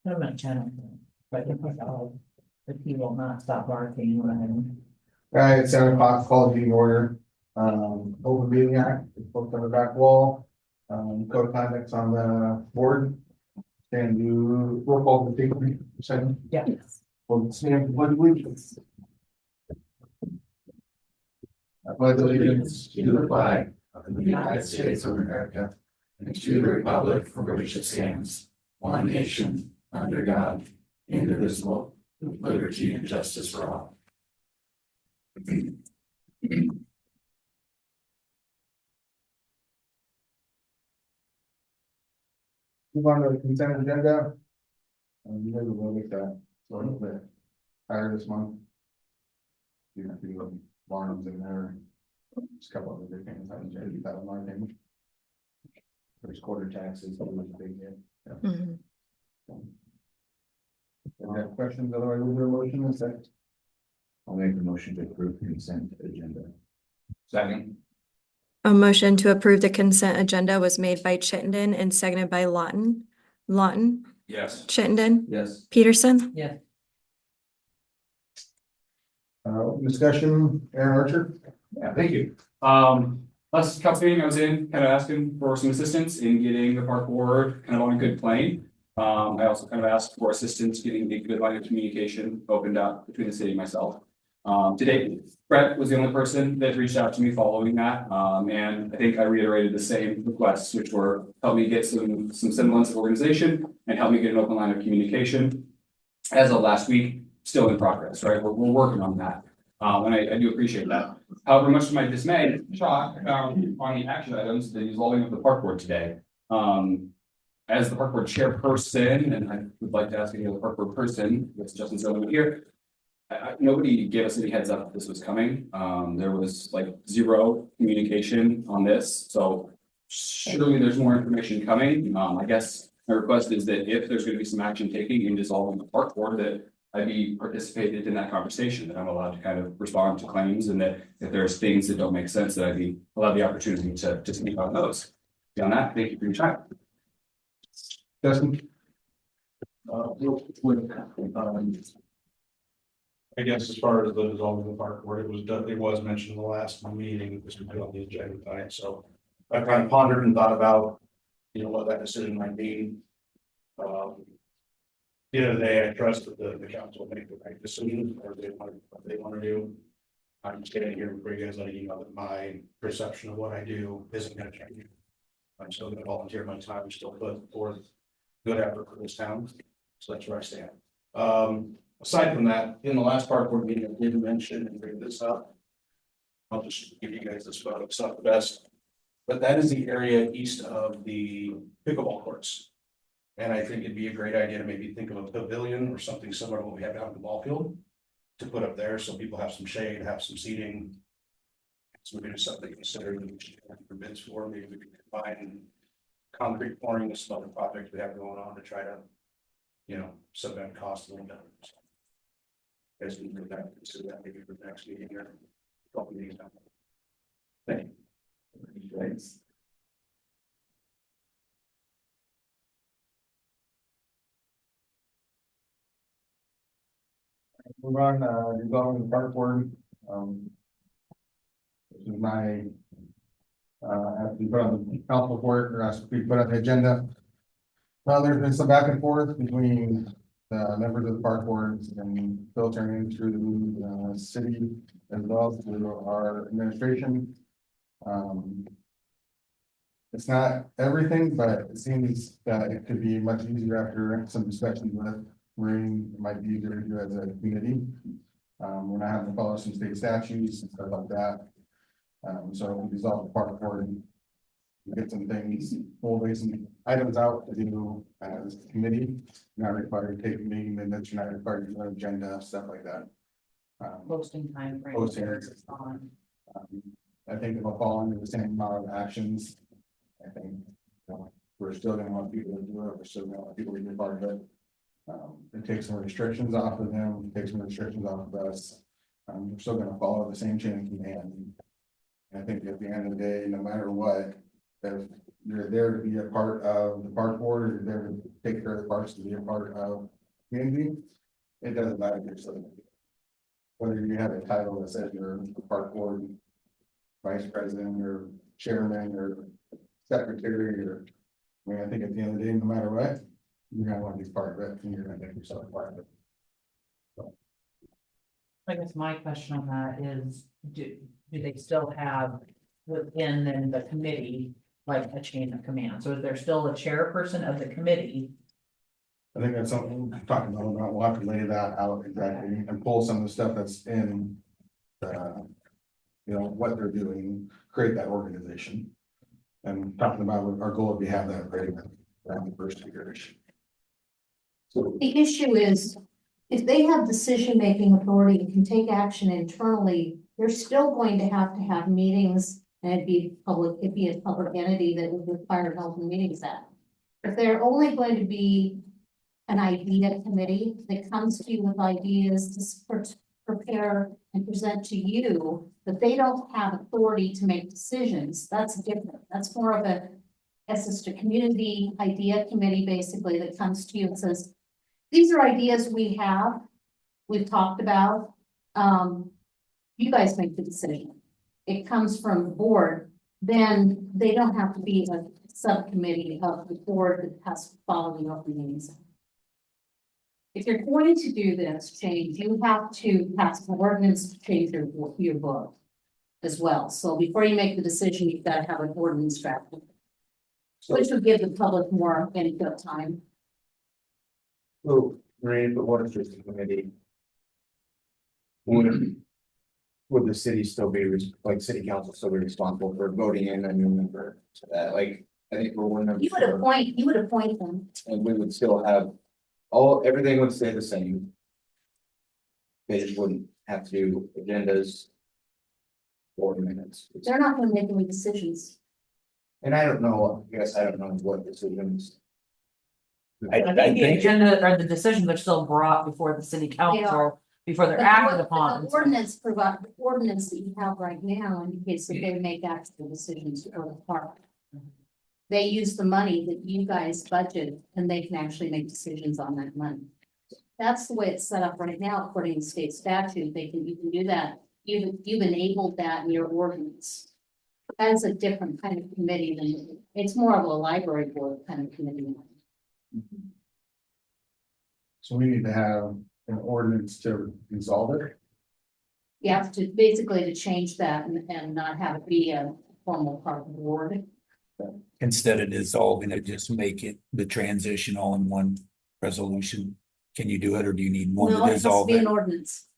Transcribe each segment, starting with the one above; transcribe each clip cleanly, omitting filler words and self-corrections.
I'm not channeling, but if he will not stop barking when. All right, at 7 o'clock, call the meeting order. Open meeting act, it's booked on the back wall. Code of conduct's on the board. And you roll call the people, second. Yeah. Well, stand for allegiance. I pledge allegiance to the flag of the United States of America and to the republic for which it stands, one nation, under God, indivisible, with liberty and justice for all. Move on to the consent agenda. You guys will look at that, so a little bit higher this month. You have to do farms in there. Just a couple of other things, I was ready that one thing. First quarter taxes, that was a big hit. Yeah. If you have questions, otherwise we'll do a motion in a second. I'll make the motion to approve the consent agenda. Second. A motion to approve the consent agenda was made by Chittenden and seconded by Lawton. Lawton, Yes. Chittenden, Yes. Peterson. Yeah. Discussion, Aaron Archer. Yeah, thank you. Last couple meeting I was in, kind of asking for some assistance in getting the park board kind of on a good plane. I also kind of asked for assistance getting a good line of communication opened up between the city and myself. Today, Brett was the only person that reached out to me following that. And I think I reiterated the same requests, which were help me get some semblance of organization and help me get an open line of communication. As of last week, still in progress, right? We're working on that. And I do appreciate that. However, much to my dismay, shock, on the action items that he's holding up the park board today. As the park board chairperson, and I would like to ask any other park board person, with Justin Zillman here. Nobody gave us any heads up that this was coming. There was like zero communication on this, so surely there's more information coming. I guess my request is that if there's going to be some action taken in dissolving the park board, that I be participated in that conversation, that I'm allowed to kind of respond to claims, and that if there's things that don't make sense, that I be allowed the opportunity to speak on those. Beyond that, thank you for your time. Justin. Real quick, I guess as far as the dissolving the park board, it was mentioned in the last meeting, this was put on the agenda tonight, so I kind of pondered and thought about, what that decision might be. The end of the day, I trust that the council will make the right decision, or what they want to do. I'm standing here for you guys, letting you know that my perception of what I do isn't going to change. I'm still going to volunteer my time, still put forth good effort for this town, so that's where I stand. Aside from that, in the last park board meeting, I did mention and bring this up. I'll just give you guys this photo, it's not the best, but that is the area east of the pickleball courts. And I think it'd be a great idea to maybe think of a pavilion or something similar to what we have down at the ball field to put up there, so people have some shade, have some seating. So maybe something to consider that we should have for bids for. Maybe we could combine concrete pouring with some other projects we have going on to try to, subvent cost a little bit. Guys can bring that, consider that maybe for the next meeting or a couple meetings down. Thank you. Thanks. Move on, dissolving the park board. This is my, after we put on the council report, or after we put on the agenda. Well, there's been some back and forth between the members of the park boards and filtering in through the city as well as through our administration. It's not everything, but it seems that it could be much easier after some discussions with Marine. It might be easier to do as a community. We're not having to follow some state statutes and stuff like that. So we dissolve the park board and get some things, pull some items out to do as a committee. You're not required to take meeting minutes, you're not required to do an agenda, stuff like that. Posting time frame. Posting. On. I think it'll fall under the same amount of actions. I think we're still gonna want people to do it, we're still gonna want people to be part of it. It takes some restrictions off of them, it takes some restrictions off of us. We're still gonna follow the same chain of command. And I think at the end of the day, no matter what, if you're there to be a part of the park board, or you're there to take care of the parks, to be a part of community, it doesn't matter if you're so. Whether you have a title that says you're a park board vice president, or chairman, or secretary, or, I mean, I think at the end of the day, no matter what, you're gonna want to be part of it, and you're gonna make yourself part of it. I guess my question on that is, do they still have within then the committee, like a chain of command? So is there still a chairperson of the committee? I think that's something we're talking about, we'll have to lay that out exactly and pull some of the stuff that's in. You know, what they're doing, create that organization. And talking about our goal, we have that ready around the first iteration. So, The issue is, if they have decision-making authority and can take action internally, they're still going to have meetings, and it'd be a public entity that would require help in meetings at. If they're only going to be an idea committee that comes to you with ideas to prepare and present to you, but they don't have authority to make decisions, that's different. That's more of it's just a community idea committee, basically, that comes to you and says, these are ideas we've talked about. You guys make the decision. It comes from the board, then they don't have to be a subcommittee of the board that has to follow the open meetings. If you're going to do this change, you have to pass an ordinance to change your book as well. So before you make the decision, you've got to have an ordinance drafted, which would give the public more input time. So, Marie, but what if there's a committee? Would the city still be, like, city council still be responsible for voting in a new member to that? Like, I think we're one member. You would appoint them. And we would still have, everything would stay the same. They just wouldn't have to do agendas. Or minutes. They're not going to make any decisions. And I don't know, I guess I don't know what decisions. I think the agenda or the decisions are still brought before the city council, before they're acted upon. The ordinance that you have right now indicates that they make actual decisions for the park. They use the money that you guys budget, and they can actually make decisions on that money. That's the way it's set up right now, according to state statute. You can do that. You've enabled that in your ordinance. That's a different kind of committee than, it's more of a library board kind of committee. So we need to have an ordinance to resolve it. You have to basically to change that and not have it be a formal part of the board. Instead of dissolving it, just make it the transition all in one resolution. Can you do it, or do you need one No, to it has to dissolve be an it? ordinance,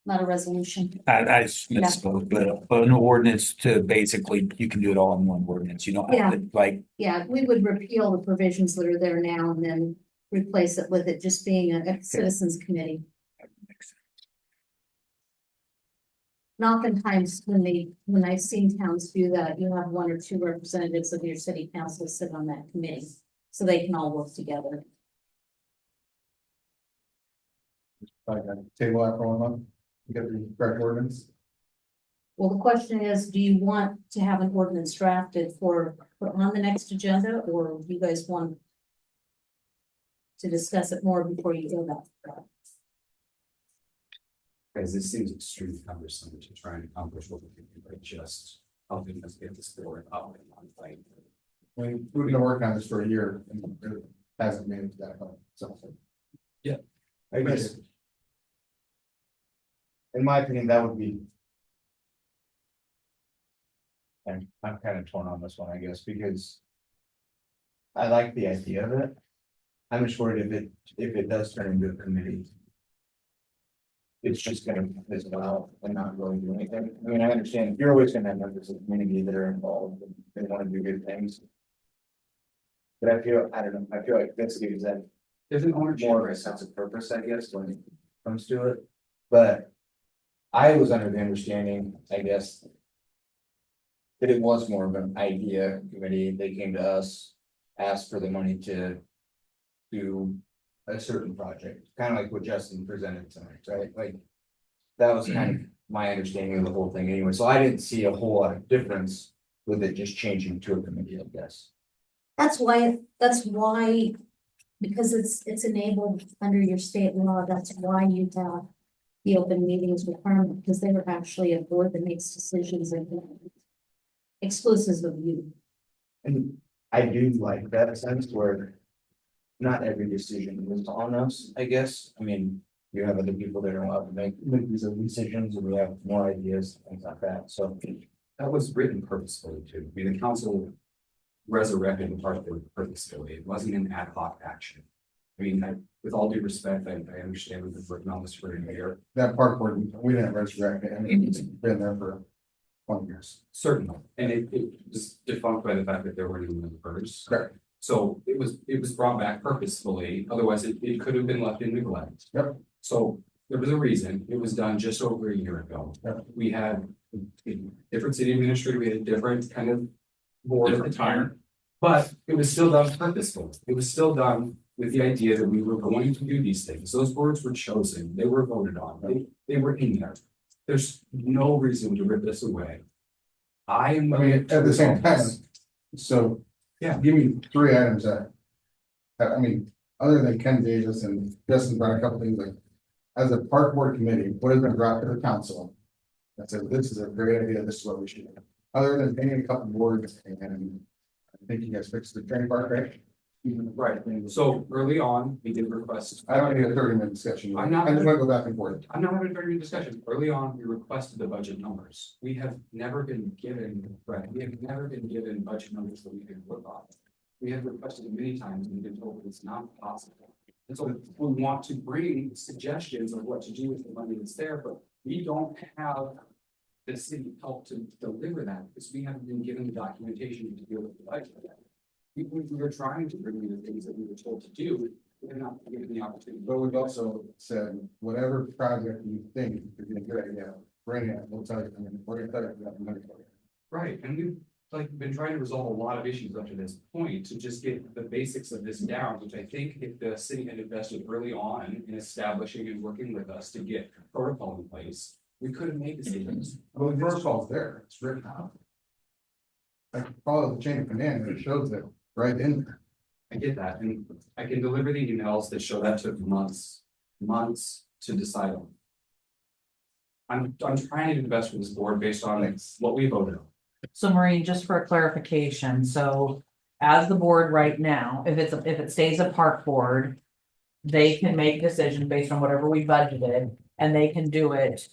not a resolution. I misspoke, but an ordinance to basically, you can do it all in one ordinance, you don't have to, like, Yeah, we would repeal the provisions that are there now and then replace it with it just being a citizens committee. And oftentimes when I've seen towns do that, you have one or two representatives of your city council sit on that committee, so they can all work together. Like a table that for 1 month, you get the correct ordinance. Well, the question is, do you want to have an ordinance drafted for on the next agenda, or do you guys want to discuss it more before you go that far? Because this seems extremely cumbersome to try and accomplish what we can do by just helping us get this board up and on fight. I mean, we've been working on this for a year and it hasn't made it to that point, so. I guess. In my opinion, that would be. And I'm kind of torn on this one, I guess, because. I like the idea of it. I'm just worried if it does turn into a committee. It's just gonna piss it out and not really do anything. I mean, I understand you're always gonna have members of the community that are involved and they wanna do good things. But I don't know, I feel like this gives that There's an ownership. more of a sense of purpose, I guess, when it comes to it, but. I was under the understanding, I guess. That it was more of an idea committee, they came to us, asked for the money to. Do a certain project, kind of like what Justin presented tonight, right, like. That was kind of my understanding of the whole thing anyway, so I didn't see a whole lot of difference with it just changing to a committee, I guess. That's why, because it's enabled under your state law, that's why you have the open meetings requirement, because they were actually a board that makes decisions and exclusive of you. And I do like that sense where not every decision is on us, I guess. I mean, you have other people that are allowed to make these decisions, and we have more ideas, things like that, so. That was written purposefully too. I mean, the council resurrected the park board purposefully. It wasn't an ad hoc action. I mean, with all due respect, I understand we've been working on this for a year. That park board, we didn't resurrect it, and it's been there for 20 years. Certainly, and it was defunct by the fact that there were new members. Correct. So it was brought back purposefully, otherwise it could have been left in neglect. Yep. So there was a reason, it was done just over a year ago. Yep. We had a different city administrator, we had a different kind of board at the time. But it was still done purposefully, it was still done with the idea that we were going to do these things. Those boards were chosen, they were voted on, they were in there. There's no reason to rip this away. I am. I mean, at the same time, so. Yeah. Give me 3 items that, I mean, other than Ken Davis and Justin brought a couple things like, as a park board committee, what has been brought to the council? That says, this is a great idea, this is what we should do. Other than paying a couple boards, and I think you guys fixed the training park, right? Right, so early on, we did request. I don't need a 30-minute discussion. I'm not- I just want to go back and forth. I'm not having a very good discussion. Early on, we requested the budget numbers. We have never been given, right, we have never been given budget numbers that we can work on. We have requested it many times and been told it's not possible. And so we want to bring suggestions of what to do with the money that's there, but we don't have the city help to deliver that because we haven't been given the documentation to deal with the budget. We were trying to bring you the things that we were told to do, we're not given the opportunity. But we've also said, whatever project you think is a good idea, bring it, we'll tell you, I mean, we're gonna tell you if we have the money for it. Right, and we've like been trying to resolve a lot of issues up to this point to just get the basics of this down, which I think if the city had invested early on in establishing and working with us to get protocol in place, we could have made decisions. Well, the protocol's there, it's written out. Like, follow the chain of command, and it shows it right in there. I get that, and I can deliver the emails that show that took months to decide on. I'm trying to do the best for this board based on what we voted on. So Maureen, just for clarification, so as the board right now, if it stays a park board, they can make decisions based on whatever we budgeted, and they can do it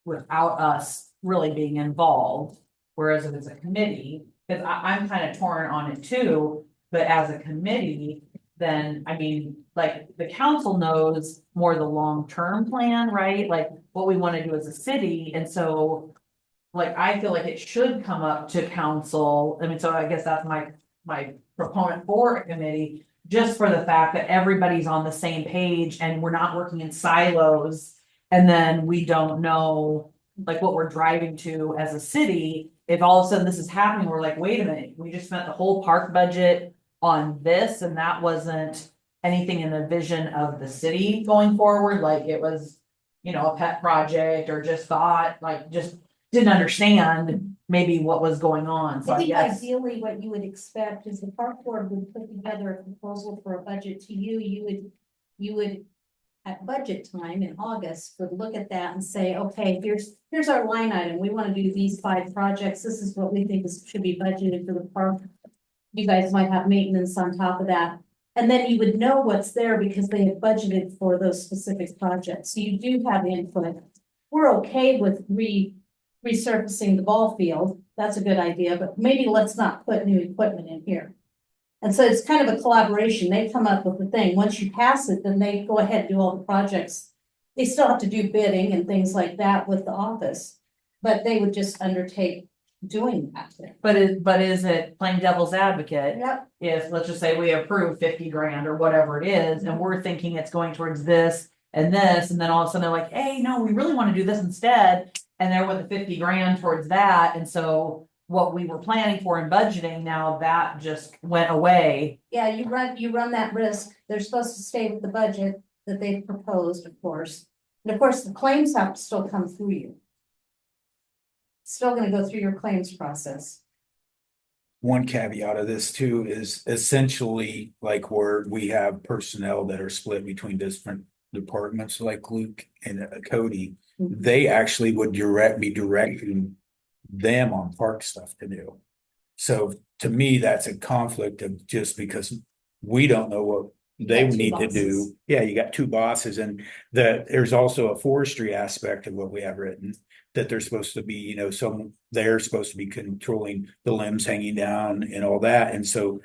without us really being involved. Whereas if it's a committee, because I'm kind of torn on it too, but as a committee, then, I mean, like, the council knows more the long-term plan, right? Like, what we want to do as a city, and so, like, I feel like it should come up to council. I mean, so I guess that's my proponent for a committee, just for the fact that everybody's on the same page and we're not working in silos. And then we don't know, like, what we're driving to as a city. If all of a sudden this is happening, we're like, wait a minute, we just spent the whole park budget on this, and that wasn't anything in the vision of the city going forward, like it was, you know, a pet project, or just thought, like, just didn't understand maybe what was going on, so I I think guess. ideally what you would expect is the park board would put together a proposal for a budget to you, you would. At budget time in August, would look at that and say, okay, here's our line item, we wanna do these 5 projects, this is what we think should be budgeted for the park. You guys might have maintenance on top of that, and then you would know what's there because they have budgeted for those specific projects, so you do have input. We're okay with resurfacing the ball field, that's a good idea, but maybe let's not put new equipment in here. And so it's kind of a collaboration. They come up with the thing. Once you pass it, then they go ahead and do all the projects. They still have to do bidding and things like that with the office, but they would just undertake doing that. But is it playing devil's advocate? Yep. If, let's just say we approve 50 grand or whatever it is, and we're thinking it's going towards this and this, and then all of a sudden they're like, hey, no, we really want to do this instead. And they're with the 50 grand towards that, and so what we were planning for and budgeting, now that just went away. Yeah, you run that risk. They're supposed to stay with the budget that they've proposed, of course. And of course, the claims have to still come through you. Still gonna go through your claims process. one caveat of this too is essentially like where we have personnel that are split between different departments like Luke and Cody. They actually would be directing them on park stuff to do. So to me, that's a conflict of just because we don't know what they Got two need to do. bosses. Yeah, you got two bosses and there's also a forestry aspect of what we have written. That they're supposed to be, they're supposed to be controlling the limbs hanging down and all that. And so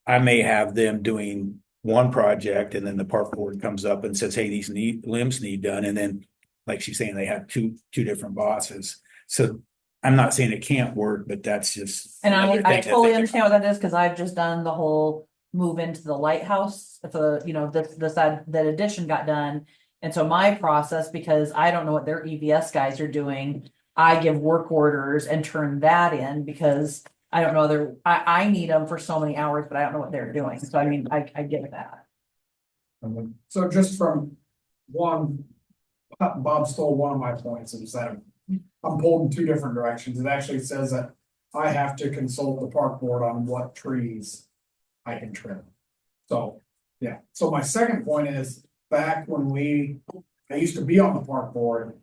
I may have them doing one project and then the park board comes up and says, hey, these limbs need done. And then, like she's saying, they have two different bosses. So I'm not saying it can't work, but that's just. And another I thing to totally think understand about. what that is, cause I've just done the whole move into the lighthouse. If that addition got done. And so my process, because I don't know what their EVS guys are doing, I give work orders and turn that in because I don't know, I need them for so many hours, but I don't know what they're doing. So I mean, I get that. So just from one, Bob stole one of my points, is that I'm pulled in two different directions. It actually says that I have to consult the park board on what trees I can trim. So, yeah, so my second point is, back when I used to be on the park board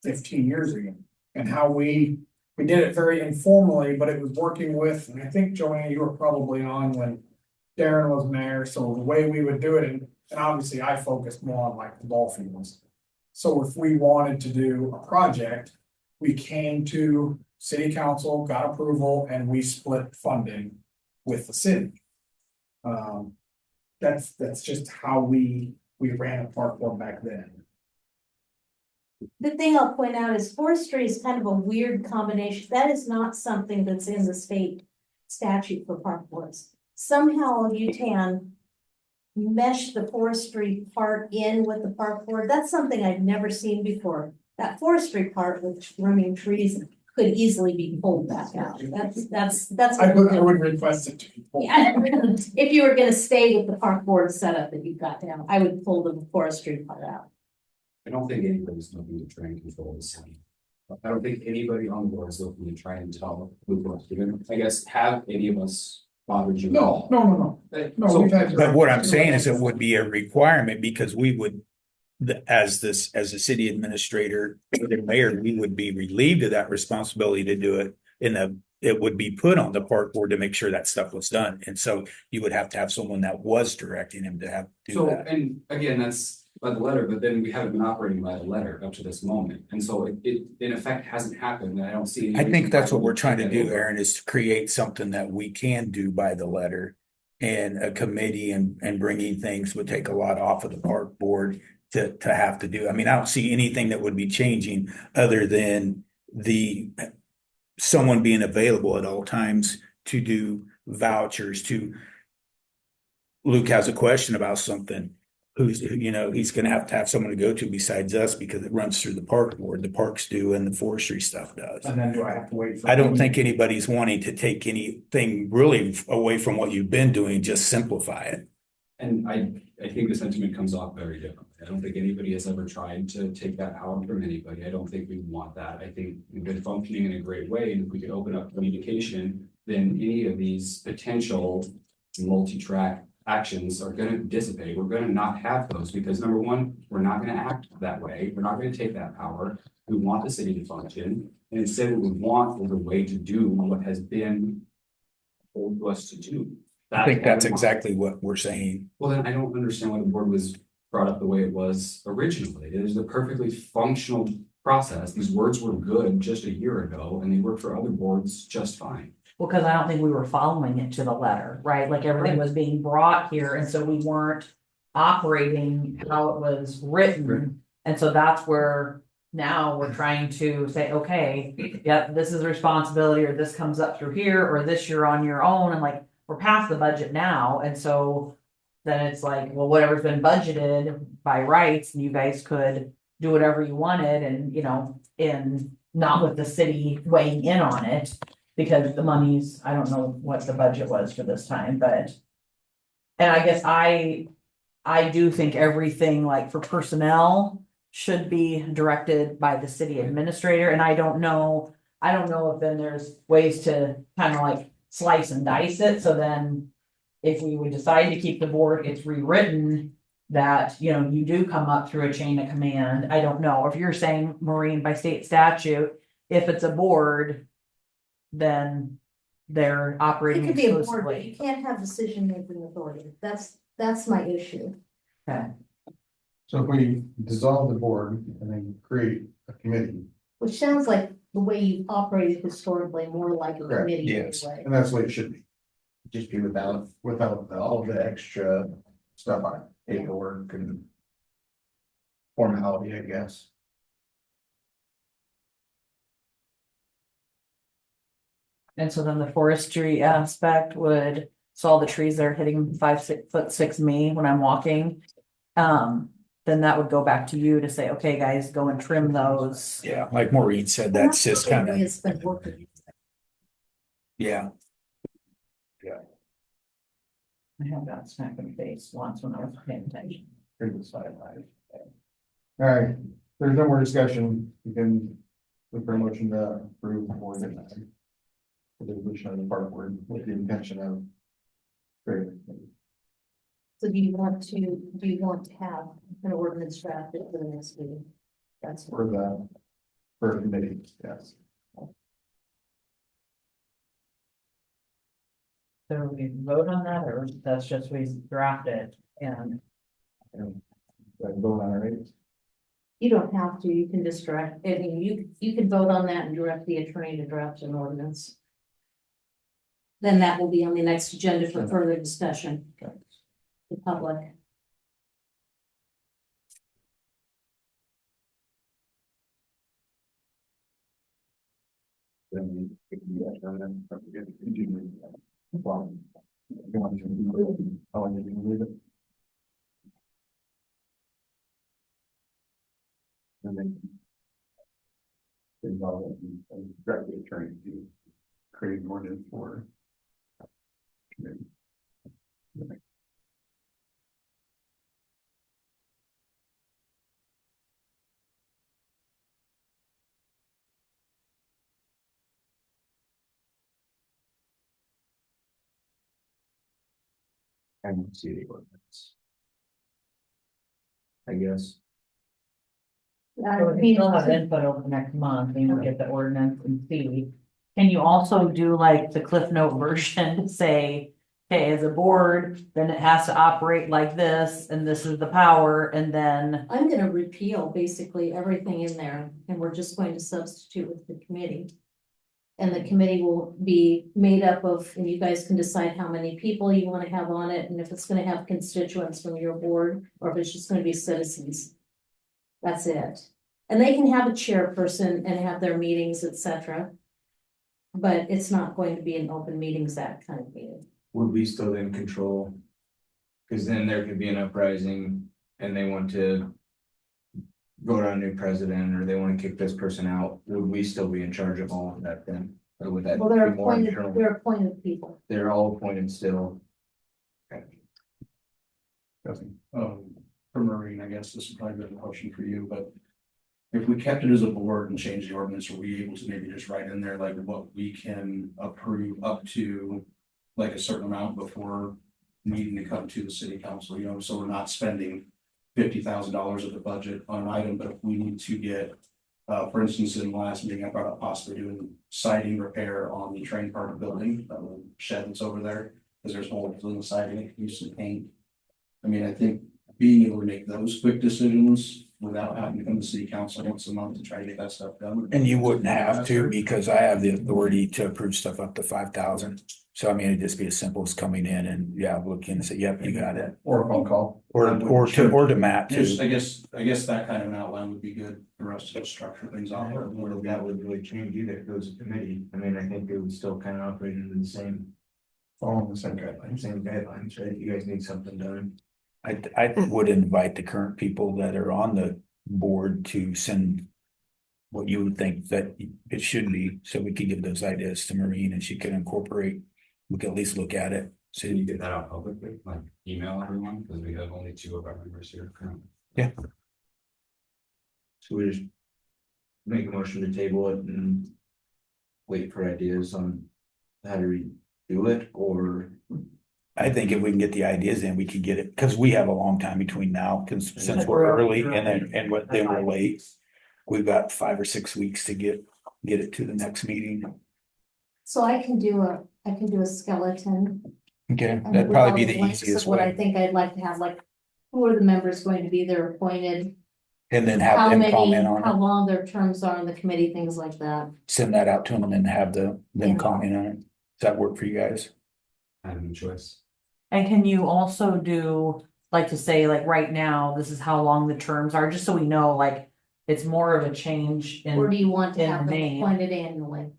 15 years ago, and how we did it very informally, but it was working with, and I think Joanne, you were probably on when Darren was mayor, so the way we would do it, and obviously I focused more on like the ball fields. So if we wanted to do a project, we came to city council, got approval, and we split funding with the city. That's just how we ran a park board back then. The thing I'll point out is forestry is kind of a weird combination. That is not something that's in the state statute for park boards. Somehow you can mesh the forestry part in with the park board. That's something I've never seen before. That forestry part with trimming trees could easily be pulled back out. That's. I would request it to be pulled. Yeah, if you were gonna stay with the park board setup that you've got down, I would pull the forestry part out. I don't think anybody's looking to try and control the city. I don't think anybody on the board is looking to try and tell who wants to do it. I guess, have any of us bothered you? at all? No. No, So- we've had. But what I'm saying is it would be a requirement because we would, as a city administrator, the mayor, we would be relieved of that responsibility to do it it would be put on the park board to make sure that stuff was done. And so you would have to have someone that was directing him to do So, that. and again, that's by the letter, but then we haven't been operating by the letter up to this moment. And so it in effect hasn't happened. And I don't see. any I think reason that's why what we we're trying to take do, that over. Aaron, is to create something that we can do by the letter. And a committee and bringing things would take a lot off of the park board to have to do. I mean, I don't see anything that would be changing other than someone being available at all times to do vouchers Luke has a question about something. He's gonna have to have someone to go to besides us because it runs through the park board. The parks do and the forestry stuff does. And then do I have to wait for? I don't think anybody's wanting to take anything really away from what you've been doing, just simplify it. And I think the sentiment comes off very different. I don't think anybody has ever tried to take that power from anybody. I don't think we want that. I think we've been functioning in a great way, and if we could open up communication, then any of these potential multi-track actions are gonna dissipate. We're gonna not have those because number one, we're not gonna act that way. We're not gonna take that power. We want the city to function, and instead what we want is a way to do what has been told to us to do. I think that's what we want. exactly what we're saying. Well, then I don't understand why the board was brought up the way it was originally. It is a perfectly functional process. These words were good just a year ago and they worked for other boards just fine. Well, cause I don't think we were following it to the letter, right? Like everything was being brought here and so we weren't operating how it was written. And so that's where now we're trying to say, okay, yeah, this is a responsibility or this comes up through here or this you're on your own and like we're past the budget now. And so then it's like, well, whatever's been budgeted by rights and you guys could do whatever you wanted and, and not with the city weighing in on it. Because the money's, I don't know what the budget was for this time, but. And I guess I do think everything like for personnel should be directed by the city administrator, and I don't know if then there's ways to kind of like slice and dice it, so then. If we would decide to keep the board, it's rewritten that, you know, you do come up through a chain of command. I don't know, if you're saying Maureen by state statute, if it's a board. Then they're It operating could be a board, but you exclusively. can't have decision-making authority. That's my issue. Okay, So if we dissolve the board and then create a committee, Which sounds like the way you've operated historically, more like a Correct, committee yes. anyway. and that's what it should be, Just be without without all the extra stuff on it. paperwork and formality, I guess. and so then the forestry aspect would, so all the trees that are hitting 5 foot 6 me when I'm walking. Then that would go back to you to say, okay, guys, go and trim those. Yeah, like Maureen said, And that's just the kind way of, It's been working. yeah. I have got smack in the face once when I was paying attention. Previous slide. All right, there's no more discussion, we can look for a motion to approve the board and the resolution of the park board with the intention of. Great. So do you want to have an ordinance drafted for the next meeting? That's For the committee, yes. So we can vote on that, or that's just we draft it and. Vote on it, right? You don't have to, you can just direct, I mean, you can vote on that and direct the attorney to draft an ordinance. Then that will be on the next agenda for further discussion. The public. Then we can do that, and then we can continue. Well, you want to- how long you can leave it? And then. Involve it and direct the attorney to create an ordinance for. committee. And see the ordinance. I guess. So we still have input over the next month, and we'll get the ordinance and see. Can you also do like the Cliff Note version, to say, okay, as a board, then it has to operate like this, and this is the power, and then. I'm gonna repeal basically everything in there, and we're just going to substitute with the committee. And the committee will be made up of, and you guys can decide how many people you wanna have on it, and if it's gonna have constituents from your board, or if it's just gonna be citizens. That's it. And they can have a chairperson and have their meetings, etc. But it's not going to be an open meetings act kind of meeting. Would we still then control? Cause then there could be an uprising and they want to. Vote on a new president or they wanna kick this person out, would we still be in charge of all of that then? Or would that Well, they're be more appointed, internal? they're appointed people. They're all appointed still. Okay. For Maureen, I guess this is probably a good question for you, but. If we kept it as a board and changed the ordinance, are we able to maybe just write in there like what we can approve up to? Like a certain amount before needing to come to the city council, you know, so we're not spending $50,000 of the budget on an item, but if we need to get. For instance, in the last meeting, I brought up possibly doing siding repair on the train park building, that little shed that's over there, because there's holes in the siding, it can use some paint. I mean, I think being able to make those quick decisions without having to come to city council once a month to try to get that stuff done. And you wouldn't have to, because I have the authority to approve stuff up to 5,000. So I mean, it'd just be as simple as coming in and, yeah, look in and say, yep, you got it. Or a phone call. Or to Matt Just, too. I guess that kind of an outline would be good for us to structure things I off. don't know if that would really change either, if it was a committee, I mean, I think it would still kind of operate under the same. Following the same guidelines. Same guidelines, right, you guys need something done. I would invite the current people that are on the board to send what you would think that it should be, so we could give those ideas to Maureen and she can incorporate. We can at least look at it. So Can you get that out publicly, like email everyone, because we have only 2 of our members here currently. So we just. Make a motion to table it and. Wait for ideas on how to do it, or? I think if we can get the ideas in, we could get it, because we have a long time between now, since we're early then we're late. We've got 5 or 6 weeks to get it to the next meeting. So I can do a skeleton. Okay, and that'd with probably all be the the links of easiest What I way. think I'd like to have, like, who are the members going to be, they're appointed, And then how have them many, comment on how it, long their terms are on the committee, things like that. send that out to them and have them Yeah. comment on it. Does that work for you guys? I have no choice. And can you also do, like to say, like right now, this is how long the terms are, just so we know, like, it's more of a change Or in, do you want to in have them May. appointed annually?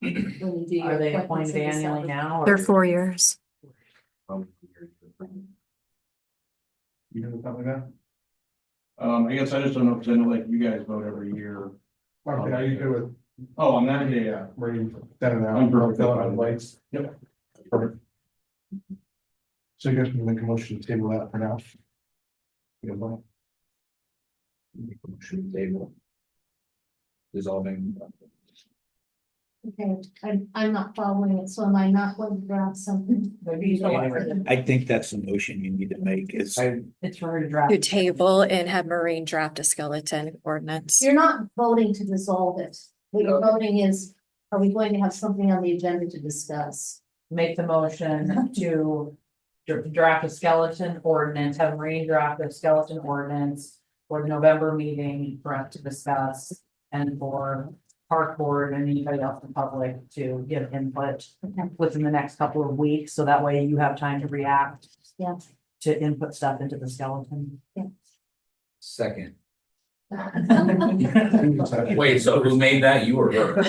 When you do your are they appointments appointed in annually December. now? or- They're 4 years. You know, something like that? I guess I just don't know, because I know like you guys vote every year. Okay, are you good with, Oh, on that, yeah. where you send it out? I'm perfect. Fill out the lights? Yep. Perfect. So you guys can make a motion to table that for now. Yeah, well, Motion table. Dissolving. Okay, I'm not following it, so am I not going to draft something? Maybe you don't want to- I think that's the motion you need to make is, It's for her to draft. To table and have Maureen draft a skeleton ordinance. You're not voting to dissolve it. What you're voting is, are we going to have something on the agenda to discuss? Make the motion to draft a skeleton ordinance, have Maureen draft a skeleton ordinance for the November meeting for us to discuss, and for park board and anybody else in the public to give input within the next couple of weeks, so that way you have time to react. Yeah. To input stuff into the skeleton. Second. Wait, so who made that? You or her?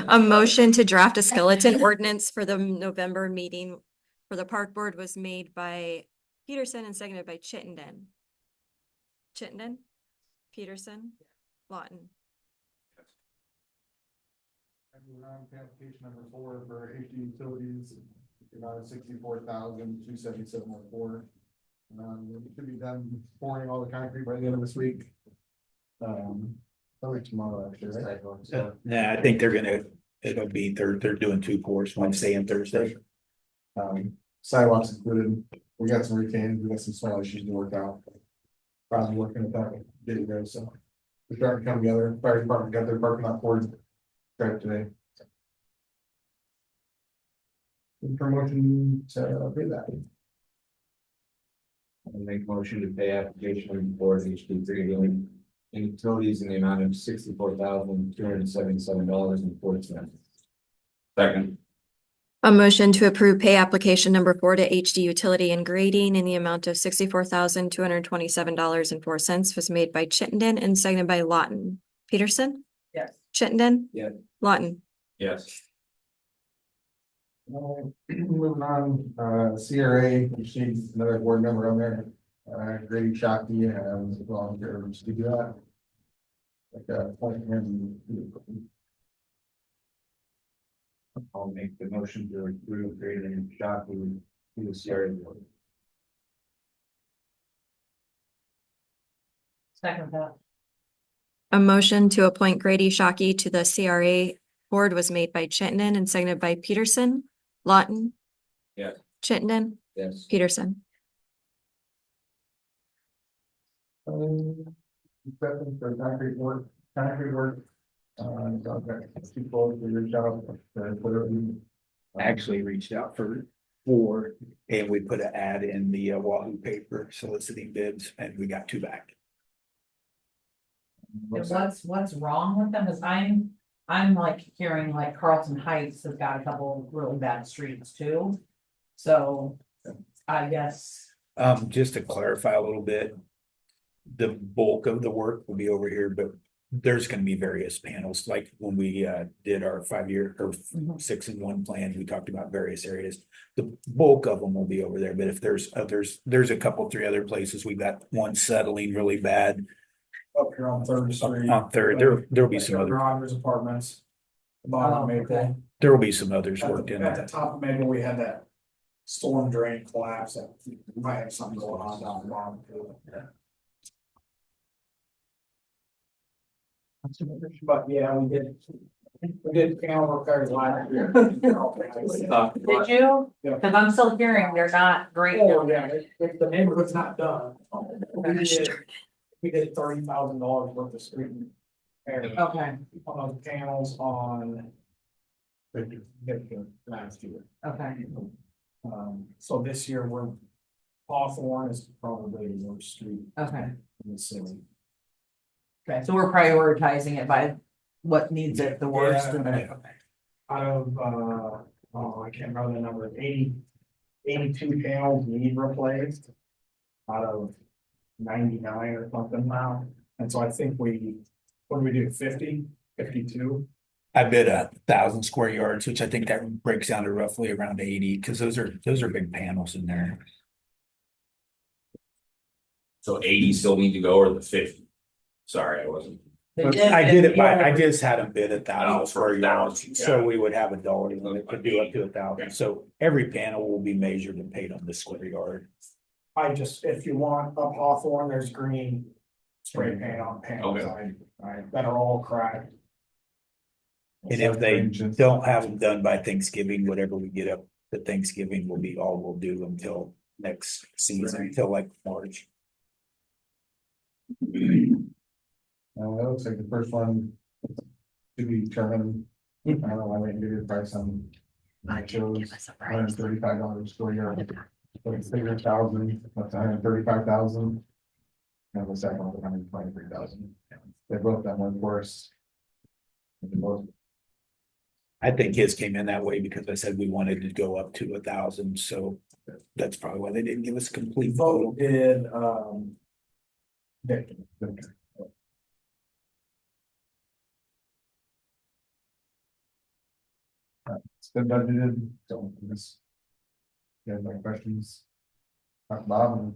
A motion to draft a skeleton ordinance for the November meeting for the park board was made by Peterson and seconded by Chittenden. Chittenden, Peterson, Lawton. Application number 4 for HD Utilities, $64,277.04. It should be done pouring all the concrete by the end of this week. Probably tomorrow, actually, right? nah, I think it'll be, they're doing 2 pours, Wednesday and Thursday. Sidewalks included, we got some retained, we got some small issues to work out. Probably working with that, getting there, so. We're starting to come together, fire department got their parking lot poured. Right today. Promotion to pay that. I'll make motion to pay application for HD 3 in utilities in the amount of $64,277.04. Second. A motion to approve pay application number 4 to HD Utility and Grading in the amount of $64,227.04 was made by Chittenden and seconded by Lawton. Peterson, Yes. Chittenden. Yeah. Lawton. Yes. Moving on, CRA, you see another board member on there, Grady Shockey, and volunteers to do that. Like, point him. I'll make the motion to approve Grady and Shockey to the CRA board. Second that. A motion to appoint Grady Shockey to the CRA board was made by Chittenden and seconded by Peterson, Lawton. Yes. Chittenden, Yes. Peterson. Acceptance for concrete work. People to reach out, literally. Actually reached out for 4, and we put an ad in the Wahoo paper soliciting bids, and we got 2 back. What's wrong with them is I'm like hearing like Carlton Heights has got a couple really bad streets too. So I guess, Just to clarify a little bit, the bulk of the work will be over here, but there's gonna be various panels, like when we did our 5-year or 6-in-1 plan, we talked about various areas. The bulk of them will be over there, but if there's others, there's a couple, 3 other places. We got one settling really bad Up here on Third Street. on Third. There'll be some other, Rogers Apartments. The bottom of Oh, Maple. okay. there will be some others At worked in the, at there. the top of Maple, we had that storm drain collapse that might have something going on down the bottom. But yeah, we did, We did panel repairs last year. Did you? Yeah. Cause I'm still hearing they're not great. Oh, yeah, if the neighborhood's not done. We did $30,000 worth of street repair Okay, on those panels on. Victor last year. okay. So this year we're, Hawthorne is probably the worst street Okay, in the city. okay, so we're prioritizing it by what needs it the worst. Yeah. and then- Out of, I can't remember the number, 82 panels need replaced. Out of 99 or something now, and so I think what do we do, 52? I bid 1,000 square yards, which I think that breaks down to roughly around 80, because those are big panels in there. So 80 still need to go or the 50? Sorry, I wasn't. I did it by, I just had them bid 1,000 Oh, square for yards, 1,000, so yeah. we would have a dollar limit to do up to 1,000. So every panel will be measured and paid on the square yard. I just, if you want up Hawthorne, there's green spray paint on panels, that are all cracked. And if they don't have them done by Thanksgiving, whatever we get up to Thanksgiving will be all we'll do until next season, until like March. That looks like the first one to be determined. I don't know, I didn't give you a price on. I chose $135 square yard. But it's figure 1,000, that's $135,000. And the second one, $123,000. They both done one course. I think his came in that way because I said we wanted to go up to 1,000, so that's probably why they didn't give us a complete Vote vote. did, Victor. It's been budgeted, so this. You have any questions? Bob, and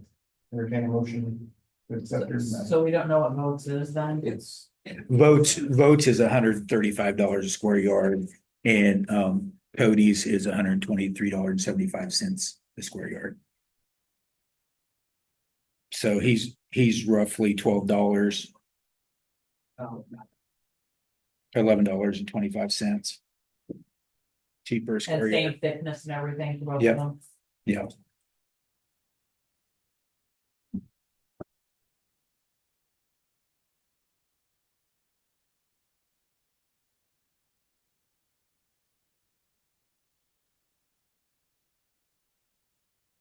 entertain a motion to accept your. So we don't know what votes is then? It's. Votes is $135 a square yard, and Cody's is $123.75 a square yard. So he's roughly $12, $11.25. Cheaper And square same yard. thickness and everything for both Yep. of them? Yeah.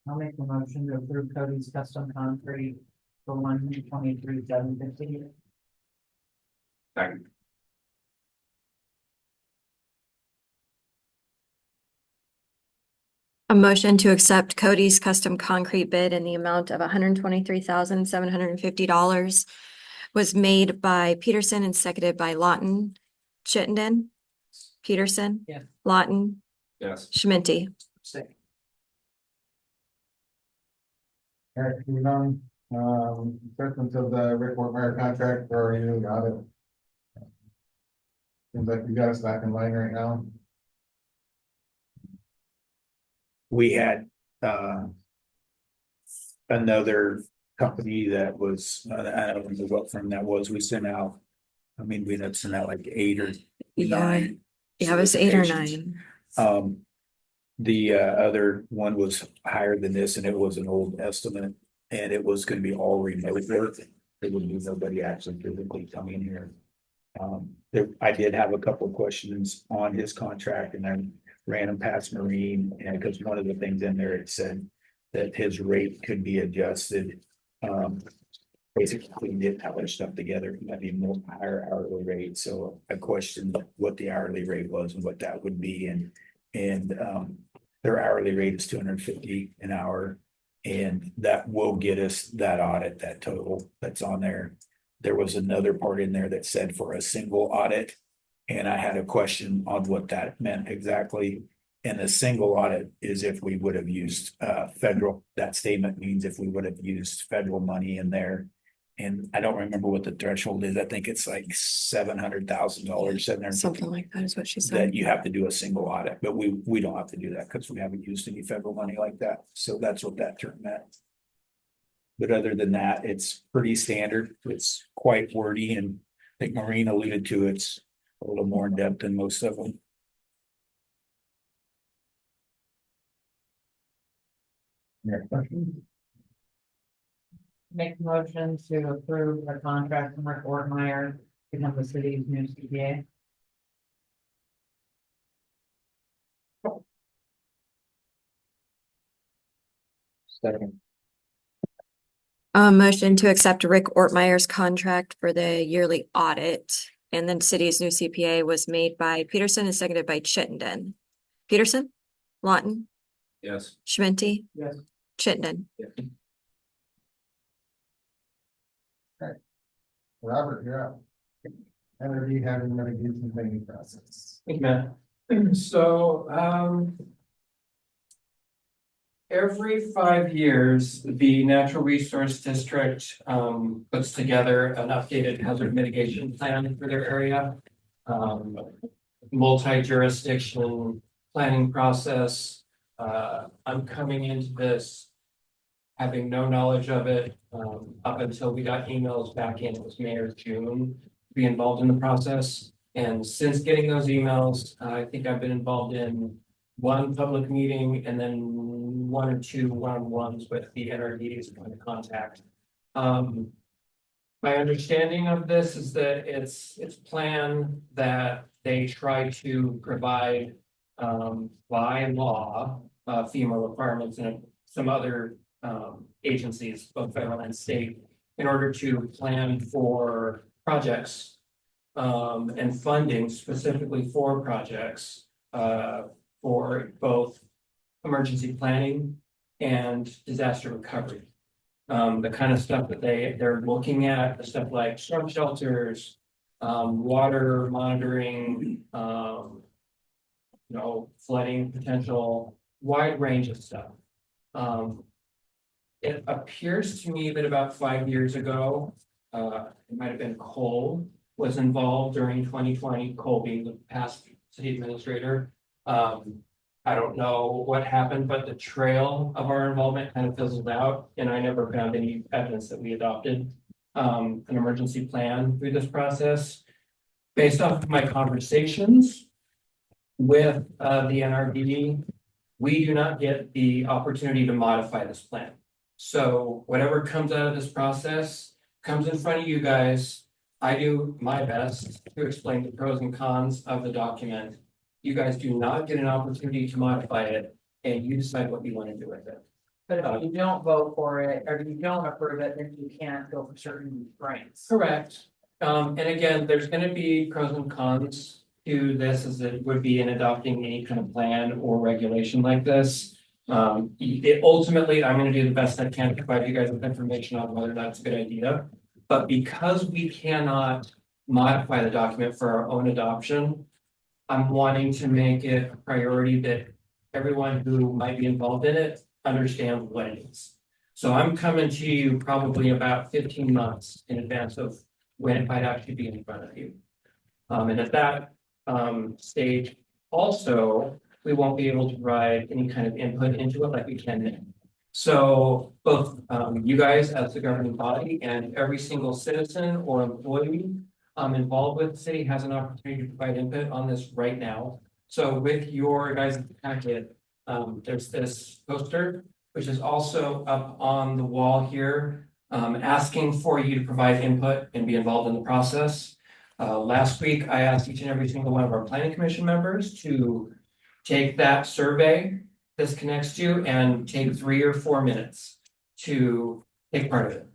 I'll make the motion to approve Cody's custom concrete for 123,750. Second. A motion to accept Cody's custom concrete bid in the amount of $123,750 was made by Peterson and seconded by Lawton. Chittenden? Peterson? Yeah. Lawton? Yes. Schminty? All right, moving on, acceptance of the Rick Wortmeyer contract for our new audit. Seems like we got us back in line right now. We had another company that was, I don't know what firm that was, we sent out. I mean, we had sent out like 8 or 9. Yeah, it was 8 or solicitations. 9. The other one was higher than this, and it was an old estimate, and it was gonna be all remote work. There would be nobody actually physically coming here. I did have a couple of questions on his contract, and I ran him past Marine, and because one of the things in there, it said that his rate could be adjusted. Basically, we didn't have our stuff together, it might be more higher hourly rate, so I questioned what the hourly rate was and what that would be, and their hourly rate is $250 an hour. And that will get us that audit, that total that's on there. There was another part in there that said for a single audit. And I had a question on what that meant exactly. And a single audit is if we would have used federal, that statement means if we would have used federal money in there. And I don't remember what the threshold is. I think it's like $700,000, $750,000. Something like that is what she said. That you have to do a single audit, but we don't have to do that because we haven't used any federal money like that. So that's what that term meant. But other than that, it's pretty standard. It's quite wordy, and I think Maureen alluded to it's a little more in depth than most of them. Yeah, questions? Make a motion to approve the contract from Rick Ortmeyer to become the city's new CPA. Second. Motion to accept Rick Ortmeyer's contract for the yearly audit. And then city's new CPA was made by Peterson and seconded by Chittenden. Peterson, Lawton, Yes. Schmente, Yes. Chittenden. Robert, you're up. Energy having mitigation planning process. Thank you, Matt. So, every 5 years, the Natural Resource District, puts together an updated hazard mitigation plan for their area. Multi-jurisdiction planning process. I'm coming into this having no knowledge of it, up until we got emails back in, it was May or June, to be involved in the process. And since getting those emails, I think I've been involved in one public meeting and then 1 or 2 one-on-ones with the NRD's point of contact. My understanding of this is that it's plan that they try to provide, by law, FEMA requirements and some other agencies, both federal and state, in order to plan for projects and funding specifically for projects for both emergency planning and disaster recovery. The kind of stuff that they're looking at, the stuff like storm shelters, water monitoring, flooding potential, wide range of stuff. It appears to me that about 5 years ago, it might have been Cole was involved during 2020, Cole being the past city administrator. I don't know what happened, but the trail of our involvement kind of fizzled out, and I never found any evidence that we adopted an emergency plan through this process. Based off of my conversations with the NRDD, we do not get the opportunity to modify this plan. So whatever comes out of this process comes in front of you guys. I do my best to explain the pros and cons of the document. You guys do not get an opportunity to modify it, and you decide what you want to do with it. But if you don't vote for it, or you don't approve it, then you can't go for certain grants. Correct. And again, there's gonna be pros and cons to this, as it would be in adopting any kind of plan or regulation like this. Ultimately, I'm gonna do the best I can to provide you guys with information on whether or not it's a good idea. But because we cannot modify the document for our own adoption, I'm wanting to make it a priority that everyone who might be involved in it understands what it is. So I'm coming to you probably about 15 months in advance of when it might actually be in front of you. And at that stage, also, we won't be able to provide any kind of input into it like we can now. So both you guys as the governing body and every single citizen or employee involved with the city has an opportunity to provide input on this right now. So with your guys' packet, there's this poster, which is also up on the wall here, asking for you to provide input and be involved in the process. Last week, I asked each and every single one of our planning commission members to take that survey this connects to and take 3 or 4 minutes to take part of it.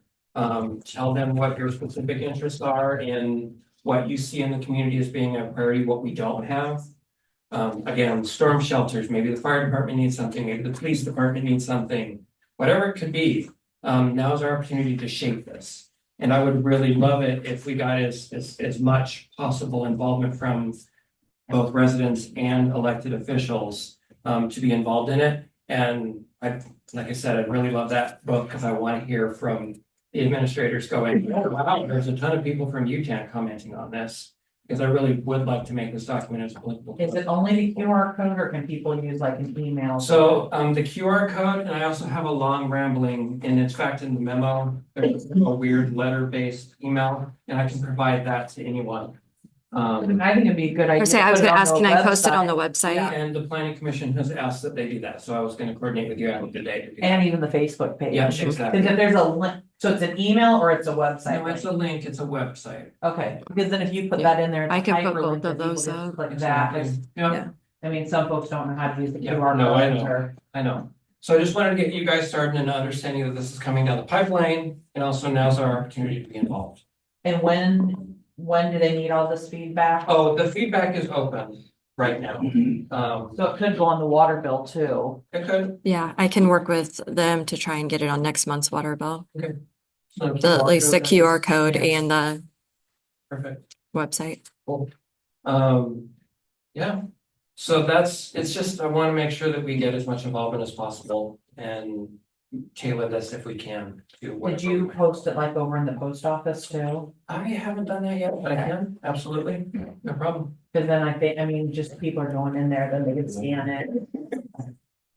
Tell them what your specific interests are and what you see in the community as being a priority, what we don't have. Again, storm shelters, maybe the fire department needs something, maybe the police department needs something, whatever it could be. Now is our opportunity to shape this. And I would really love it if we got as much possible involvement from both residents and elected officials to be involved in it. And like I said, I'd really love that both because I want to hear from the administrators going, oh, wow, there's a ton of people from UTAN commenting on this. Because I really would like to make this document as applicable. Is it only the QR code or can people use like an email? So the QR code, and I also have a long rambling, and in fact, in the memo, there's a weird letter-based email, and I can provide that to anyone. I think it'd be a good idea. I say, I was put it gonna on ask, the can I post it on the website. website? And the planning commission has asked that they do that, so I was gonna coordinate with you after today. to do that. And even the Facebook page. Yeah, Because exactly. if there's a link, so it's an email or it's a website? No, it's a link, it's a website. Okay, because then if you put that in there. it's I a can put hyperlink both that of people those just up. Click that. Yeah, I mean, some folks don't know how to use the Yeah, QR no, I codes know. or. I know. So I just wanted to get you guys started in understanding that this is coming down the pipeline, and also now's our opportunity to be involved. And when do they need all this feedback? Oh, the feedback is open right now. So it could go on the water bill too. It could. Yeah, I can work with them to try and get it on next month's water bill. So At least the QR code Yeah. and the Perfect. website. Cool. Yeah, so it's just, I wanna make sure that we get as much involvement as possible and tailor this if we can to what. Did you post it like over in the post office too? I haven't done that yet, but I can, absolutely, no problem. Cause then I mean, just people are going in there, then they can scan it.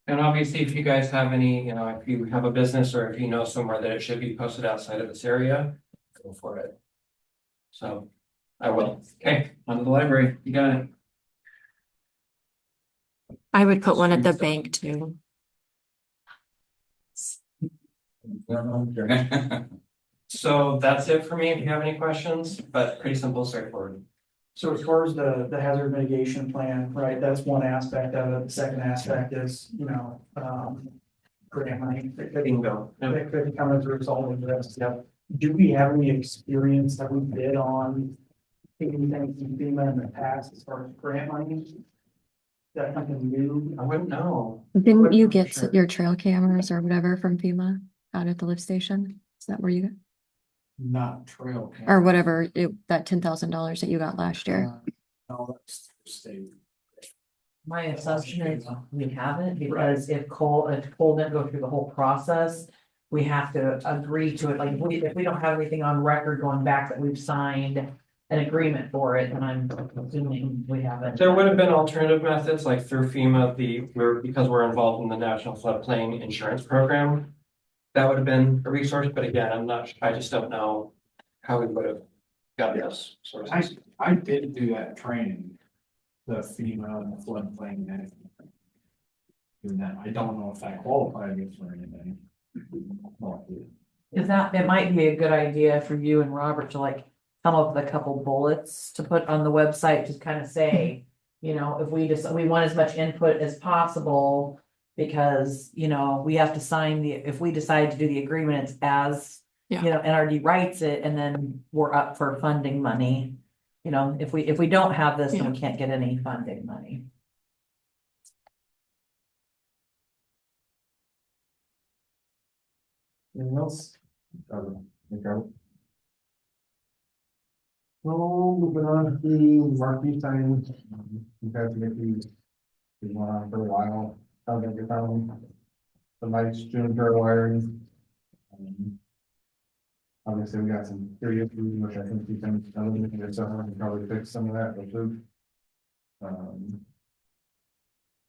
And obviously, if you guys have any, if you have a business or if you know somewhere that it should be posted outside of this area, go for it. So, I will. Okay, on to the library, you got it. I would put one at the bank too. So that's it for me, if you have any questions, but pretty simple, straightforward. So as far as the hazard mitigation plan, right, that's one aspect of it. The second aspect is, grant money that could, Bingo. Yep. that could come as a result of this. Yep. Do we have any experience that we did on anything from FEMA in the past as far as grant money? Is that something new? I wouldn't know. Didn't you get Sure. your trail cameras or whatever from FEMA out at the lift station? Is that where you got? Not trail. cam. Or whatever, that $10,000 that you got last year? No, that's state. My assumption is we haven't, because if Cole didn't go through the whole process, we have to agree to it, like, if we don't have anything on record going back that we've signed an agreement for it, then I'm assuming we haven't. There would have been alternative methods like through FEMA, because we're involved in the National Floodplain Insurance Program. That would have been a resource, but again, I just don't know how we would have got those sources. I did do that training, the FEMA and the floodplain management. And that, I don't know if that qualified me for anything. Is that, it might be a good idea for you and Robert to like come up with a couple bullets to put on the website, to kind of say, if we want as much input as possible. Because, we have to sign if we decide to do the agreement, it's as, Yeah. NRD writes it, and then we're up for funding money. If we don't have this, then we can't get any funding money. Anything else? Well, moving on to marquee signs. We've had to make these. Been going on for a while. How did you found the lights, juniper wiring? Obviously, we got some serious issues, which I think we can, someone can probably fix some of that, but too.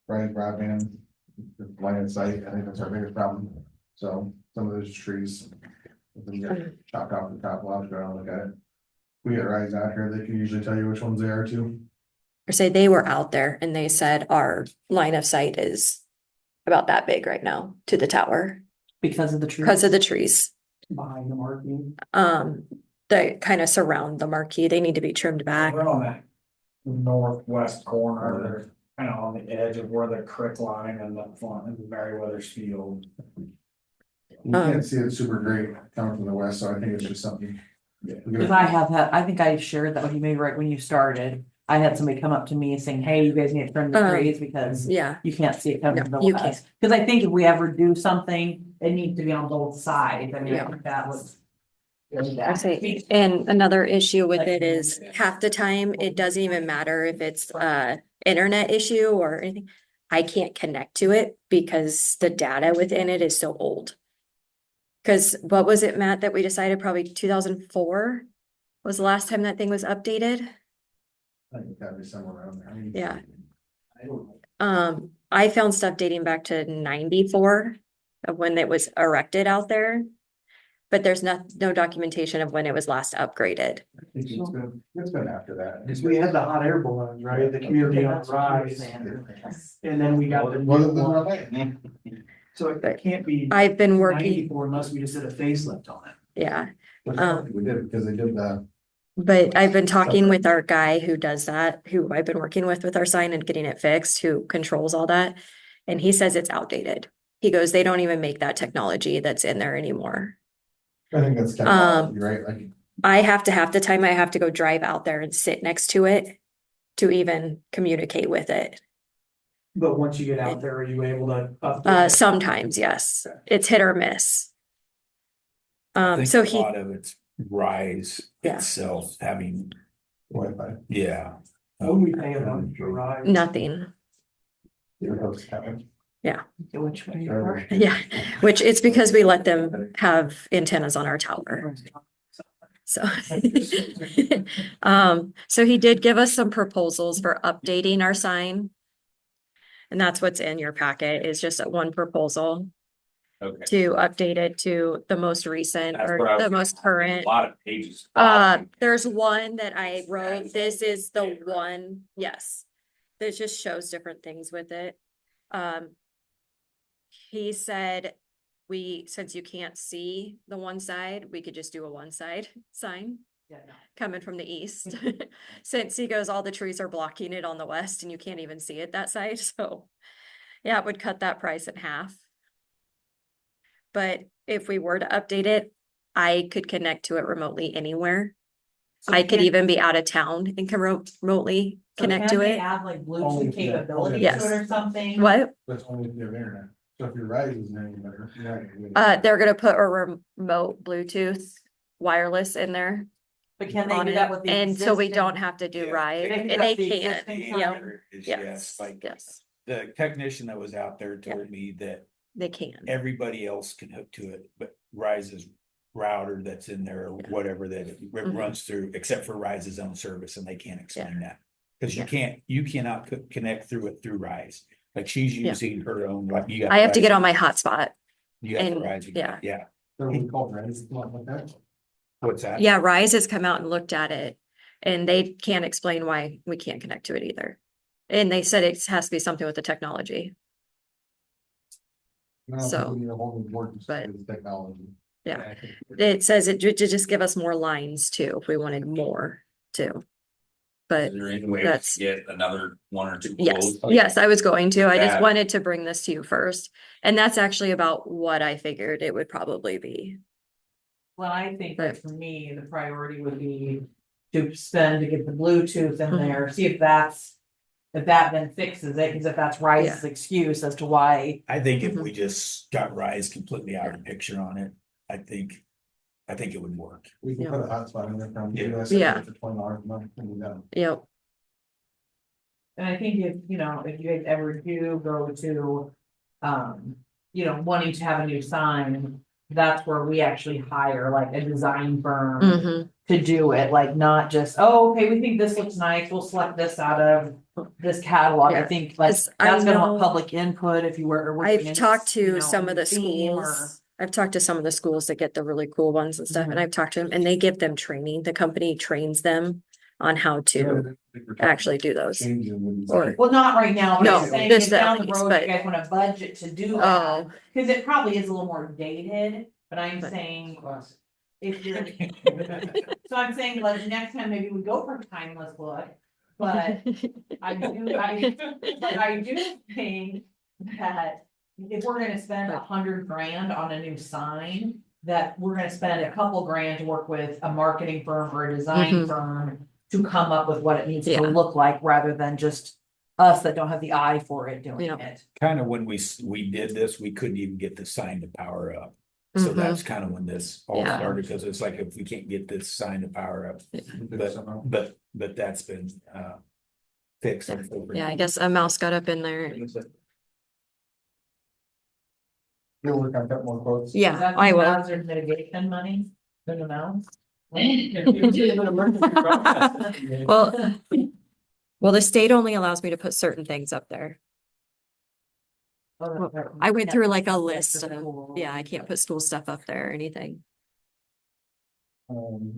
Bright broadband, the line of sight, I think that's our biggest problem. So some of those trees. If we get chopped off the top, we'll have to go and look at it. We get rides out here, they can usually tell you which ones they are too. Or say they were out there and they said our line of sight is about that big right now to the tower Because of the trees. because of the trees. Behind the marking. That kind of surround the marquee. They need to be trimmed back. We're on that northwest corner, they're kind of on the edge of where the creek line and the front and Meriwether's Field. You can't see it super great coming from the west, so I think it's just something. Cause I think I shared that with you maybe right when you started. I had somebody come up to me saying, hey, you guys need to trim the trees because Yeah, you can't see it coming from the No, you west. Cause I think if we ever do something, it needs to be on both sides. I mean, I Yeah. think that was. I say, and another issue with it is half the time, it doesn't even matter if it's internet issue or anything. I can't connect to it because the data within it is so old. Cause what was it, Matt, that we decided probably 2004 was the last time that thing was updated? I think that'd be somewhere around there. I mean, Yeah. I don't know. I found stuff dating back to 94 of when it was erected out there. but there's no documentation of when it was last upgraded. I think it's been after that. Because we had the hot air balloons, right, the community on rise, and then we got the new Wasn't the one. one? So it can't be I've been working, 94 unless we just did a facelift on it. yeah, Which I don't think we did, because they did the, but I've been talking with our guy who does that, who I've been working with our sign and getting it fixed, who controls all that. And he says it's outdated. He goes, they don't even make that technology that's in there anymore. I think that's technology, right? Like, I have to, half the time I have to go drive out there and sit next to it to even communicate with it. But once you get out there, are you able to update it? Sometimes, yes, it's hit or miss. I think So a he, lot of it's Rise Yeah. itself having, Wi-Fi. yeah. What are we paying on for rides? nothing, Your host cabin. Which way? Sure. yeah, which it's because we let them have antennas on our tower. So, so he did give us some proposals for updating our sign. And that's what's in your packet is just one proposal Okay. to update it to the most recent That's or what I was- the most current. A lot of pages. There's one that I wrote. This is the one, yes. That just shows different things with it. He said, since you can't see the one side, we could just do a one side sign coming from the east. Since he goes, all the trees are blocking it on the west and you can't even see it that side, so. Yeah, it would cut that price in half. But if we were to update it, I could connect to it remotely anywhere. So I could can- even be out of town and can remotely so connect can to they it. Add like Only- Bluetooth yeah, capabilities to Yes. it or something? What? That's only if you have internet. So if your Rise isn't any better, you're not gonna get it. They're gonna put a remote Bluetooth wireless in there But can they on do it, that with the and so we don't existing- have to do Yeah. Ride, They can and do they that with the can, existing yeah, sign? yes, Like yes, the technician that was out there told me that they can. everybody else can hook to it, but Rise's router that's in there or whatever that it Mhm. runs through, except for Rise's own service, and they can't explain that. Cause Yeah. you cannot connect through it through Rise. Like she's Yeah. using her own, like you got. I have to Rise- get on my hotspot. You got the and- Rise, yeah. yeah. So we called Rise, something like that. What's that? Yeah, Rise has come out and looked at it, and they can't explain why we can't connect to it either. And they said it has to be something with the technology. I don't think So, we need a whole new board just but- with technology. Yeah. It says it to just give us more lines too, if we wanted more too. But Is there any way that's- to get another one or two yes, quotes? yes, I was going to. I just That- wanted to bring this to you first. And that's actually about what I figured it would probably be. Well, I think But- that for me, the priority would be to spend to get the Bluetooth in Mhm. there, see if that then fixes it, because if that's Rise's excuse as to why. I think if Mhm. we just got Rise completely out of the picture on it, I think it would work. We can Yeah. put a hotspot in there from. Yeah. US Yeah. For $20 a month and we're done. Yep. And I think if you guys ever do go to, wanting to have a new sign, that's where we actually hire like a design firm Mhm. to do it, like not just, oh, okay, we think this looks nice, we'll select this out of this catalog. I Yeah. think like 'Cause I that's gonna want know- public input if you were. working I've in, talked you to know, some of the theme or- schools. I've talked to some of the schools that get the really cool ones and stuff, and Mhm. I've talked to them, and they give them training. The company trains them on how to actually do those. Or, Well, not right now, but No, I'm saying this if down the at least, road, but- you guys wanna budget to do that. oh, Cause it probably is a little more dated, but I'm But- saying. If you're. So I'm saying like next time maybe we go for a timeless look, but I do think that. If we're gonna spend $100,000 on a new sign, that we're gonna spend a couple grand to work with a marketing firm or a design Mhm. firm. To come up with what it needs Yeah. to look like, rather than just us that don't have the eye for it doing Yeah. it. Kind of when we did this, we couldn't even get the sign to power up. So Mhm. that's kind of when this all Yeah. started, because it's like if we can't get this sign to power up, but that's been fixed. yeah, I guess a mouse got up in there. You'll work on a couple more quotes. Is Yeah, that I the will. hazard mitigation money? Good amount? Well, well, the state only allows me to put certain things up there. I went through like a list of, yeah, I can't put school stuff up there or anything.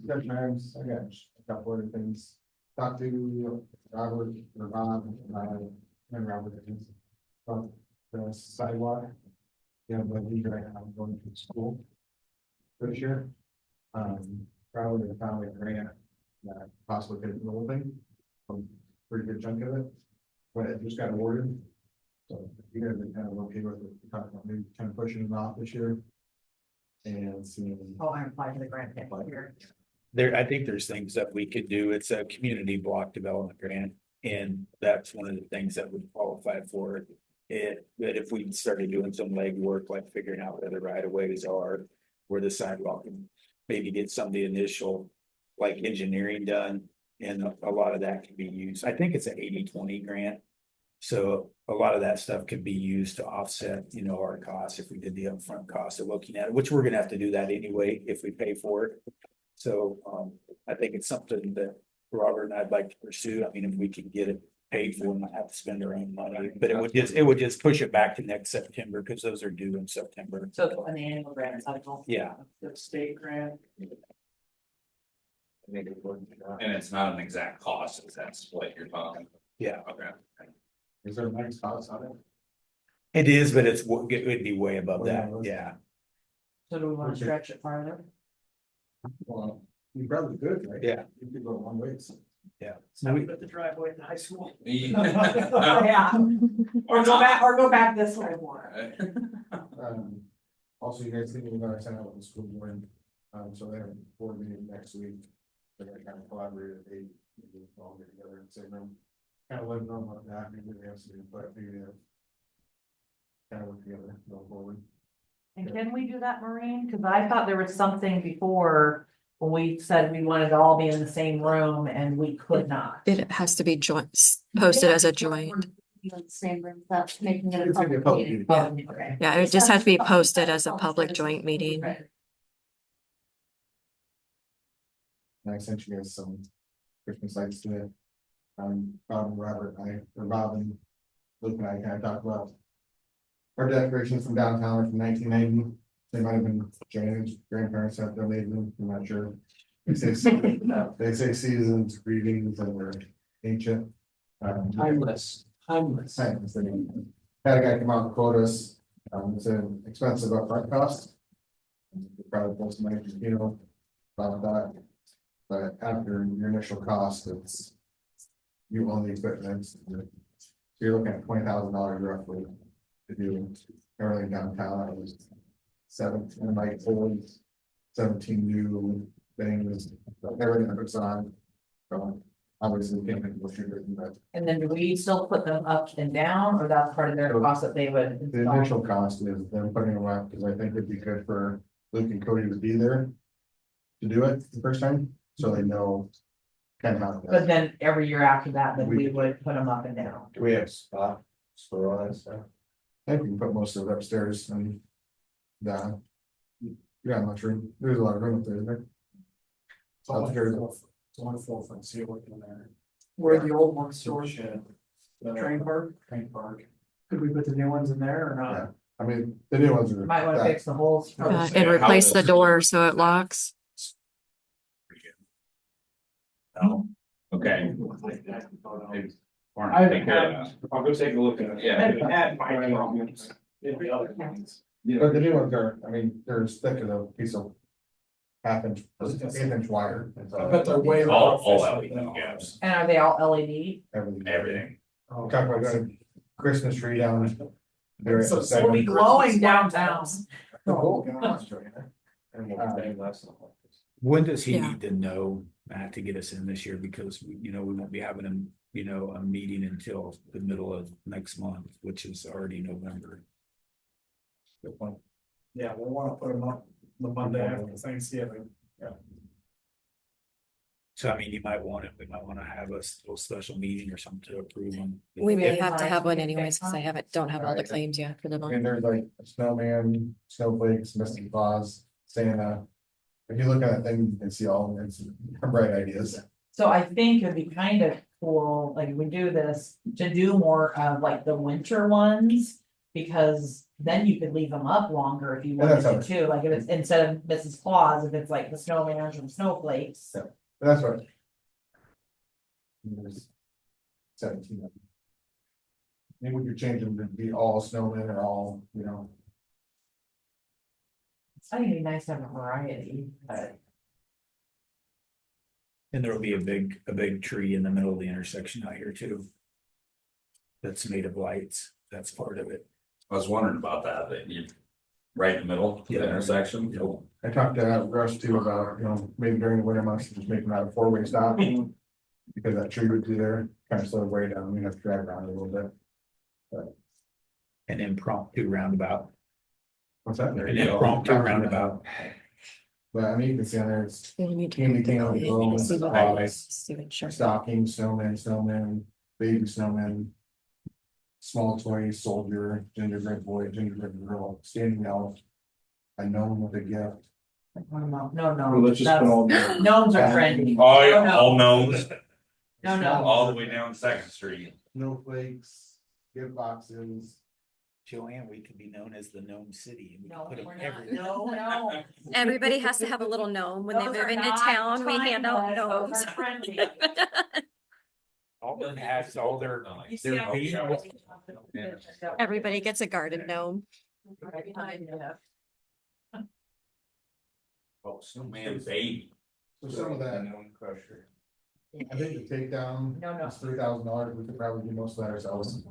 Discussion items, I got a couple other things. Talk to Robert or Bob, and Robert. About the sidewalk. Yeah, but we right now going to school. Pretty sure. Probably found a grant that possibly could do the whole thing. Pretty good chunk of it. But it just got awarded. So you guys are kind of okay with it. We talked about maybe kind of pushing it off this year. And seeing. Oh, I applied for the grant next year. There, I think there's things that we could do. It's a community block development grant. And that's one of the things that would qualify for it. But if we started doing some legwork, like figuring out where the right of ways are, where the sidewalk, and maybe get some of the initial like engineering done. And a lot of that can be used. I think it's an 80-20 grant. So a lot of that stuff could be used to offset, you know, our costs if we did the upfront cost of looking at it, which we're gonna have to do that anyway if we pay for it. So I think it's something that Robert and I'd like to pursue. I mean, if we can get it paid for and not have to spend our own money, but it would just push it back to next September because those are due in September. So it's an annual grant cycle. Yeah. The state grant. And it's not an exact cost, if that's what you're talking. Yeah. Okay. Is there a nice house on it? It is, but it would be way above that. Yeah. So do we want to stretch it farther? Well, you probably could, right? Yeah. You could go one way. At the driveway at the high school. Yeah. Or go back this way more. Also, you guys think we're gonna send out the school board, so they have a board meeting next week. They're gonna kind of collaborate, maybe all get together and say, kind of let them know about that, maybe they have some input, maybe they have. Kind of work together, go forward. And can we do that, Maureen? Cause I thought there was something before when we said we wanted to all be in the same room and we could not. It has to be posted as a joint. In the same room, that's making it a It's gonna be a public public meeting. Okay. Yeah, it just has to be posted as a public joint meeting. And I sent you guys some Christmas lights today. Bob and Robert, or Bob and Luke and I kind of talked about. Our decorations from downtown are from 1990. They might have been Jane's grandparents have donated them, I'm not sure. They say seasons, greetings, and they're ancient. Timeless. Timeless. Had a guy come out and quote us, it's an expensive upfront cost. Probably most money, about that. But after your initial cost, it's. You own the equipment. So you're looking at $20,000 roughly. To do everything downtown, it was 17 light poles, 17 new things, everything that puts on. So obviously, we can't go through it, but And then do we still put them up and down or that's part of their cost that they would? the initial cost is them putting them up, because I think it'd be good for Luke and Cody to be there. To do it the first time, so they know. Kind of how. But then every year after that, then we would put them up and down. Do we have spots for all that stuff? I think we can put most of it upstairs and down. Yeah, much room. There's a lot of room up there, isn't there? It's only 4 foot ceiling in there. Where the old one store shed. The train park. Train park. Could we put the new ones in there or Yeah. not? I mean, the new ones are. Might want to fix the holes. And replace the door so it locks. Okay. I haven't had, I'll go take a look at it. Yeah. I haven't had my problems. It'd be other things. But the new ones are, I mean, they're as thick as a piece of. Half-inch, eighth-inch wire. I bet they're way. All more LED, efficient than yes. And are they all LED? Everything. Oh. Talk about doing Christmas tree down. There. So It'll be glowing downtown. Oh, gosh. When does he Yeah. need to know, Matt, to get us in this year? Because, we won't be having a meeting until the middle of next month, which is already November. Good point. Yeah, we'll wanna put them up the Monday after Thanksgiving. So I mean, we might want to have a little special meeting or something to approve them. We may have have to time have to one get anyways, fixed because I don't have all the claims yet for the I mean, month. there's like a snowman, snowflakes, Mystic Claus, Santa. If you look at that thing, you can see all, it's bright ideas. So I think it'd be kind of cool, like if we do this, to do more of like the winter ones. Because then you could leave them up longer if you Yeah, that's wanted to too, like if it's instead of Mrs. Claus, if it's like the snowman and snowflakes. Yeah. That's right. There's 17 of them. Maybe we could change them to be all snowmen or all, you know, I think it'd be nice to have a variety, but And there will be a big tree in the middle of the intersection out here too. That's made of lights, that's part of it. I was wondering about that you, right in the middle of the Yeah. intersection. I talked to Russ too about, you know, maybe during the winter months, just making that a four-way stop. Because that tree would be there, kind of slow the way down, we have to drive around a little bit. An impromptu roundabout, What's that? an impromptu roundabout. But I mean, you can see on there, it's You need to candy put the cane, code in balloons, and see what lights, see what shirt. stocking, snowman, baby snowman. Small toy, soldier, gingerbread boy, gingerbread girl, standing elf. A gnome with a gift. no, Well, no, let's just put all. that's, gnomes are trendy. Oh, No, yeah, no. all gnomes, No, no, all the way down Second Street. Snowflakes, gift boxes. Joanne, we could be known as the Gnome City. and we could no, put 'em we're not, everywhere. no. Everybody has to have a little gnome when they Those move are into not town. We hand out timeless, those gnomes. are trendy. Auburn has all their, You see their how- vehicles. Everybody gets a garden gnome. Right behind you. Oh, snowman baby. So some of that, Gnome crusher. I think the takedown No. is $3,000, we could probably do most of that ourselves.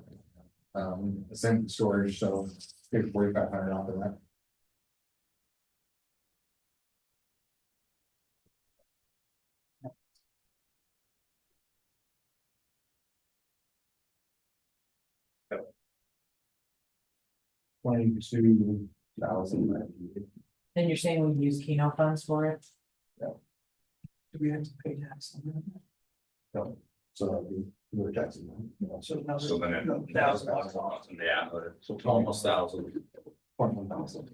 The same storage, so take 4,500 off of that. $22,000. Then you're saying we use Keno funds for it? Do we have to pay tax on that? So that'd be, we're taxing them, you know, So now. So then it. $1,000. Yeah, so almost 1,000. 21,000.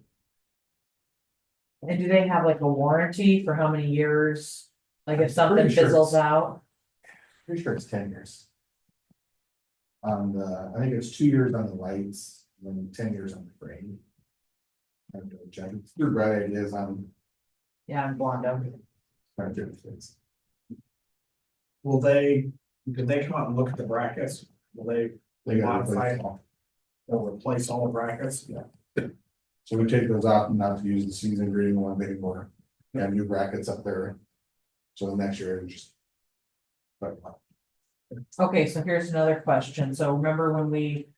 And do they have like a warranty for how many years? Like if I'm something pretty sure fizzles it's- out? Pretty sure it's 10 years. On the, I think it's 2 years on the lights, and then 10 years on the frame. I have to check, it's your bright ideas on. Yeah, I'm Blondo. trying to do things. Will they, did they come out and look at the brackets? Will they, They gotta Modify replace it. all. they'll replace all the brackets? So we take those out and not to use the season green one anymore. We have new brackets up there. So the next year, it's just. But Okay, so here's another question. So remember when we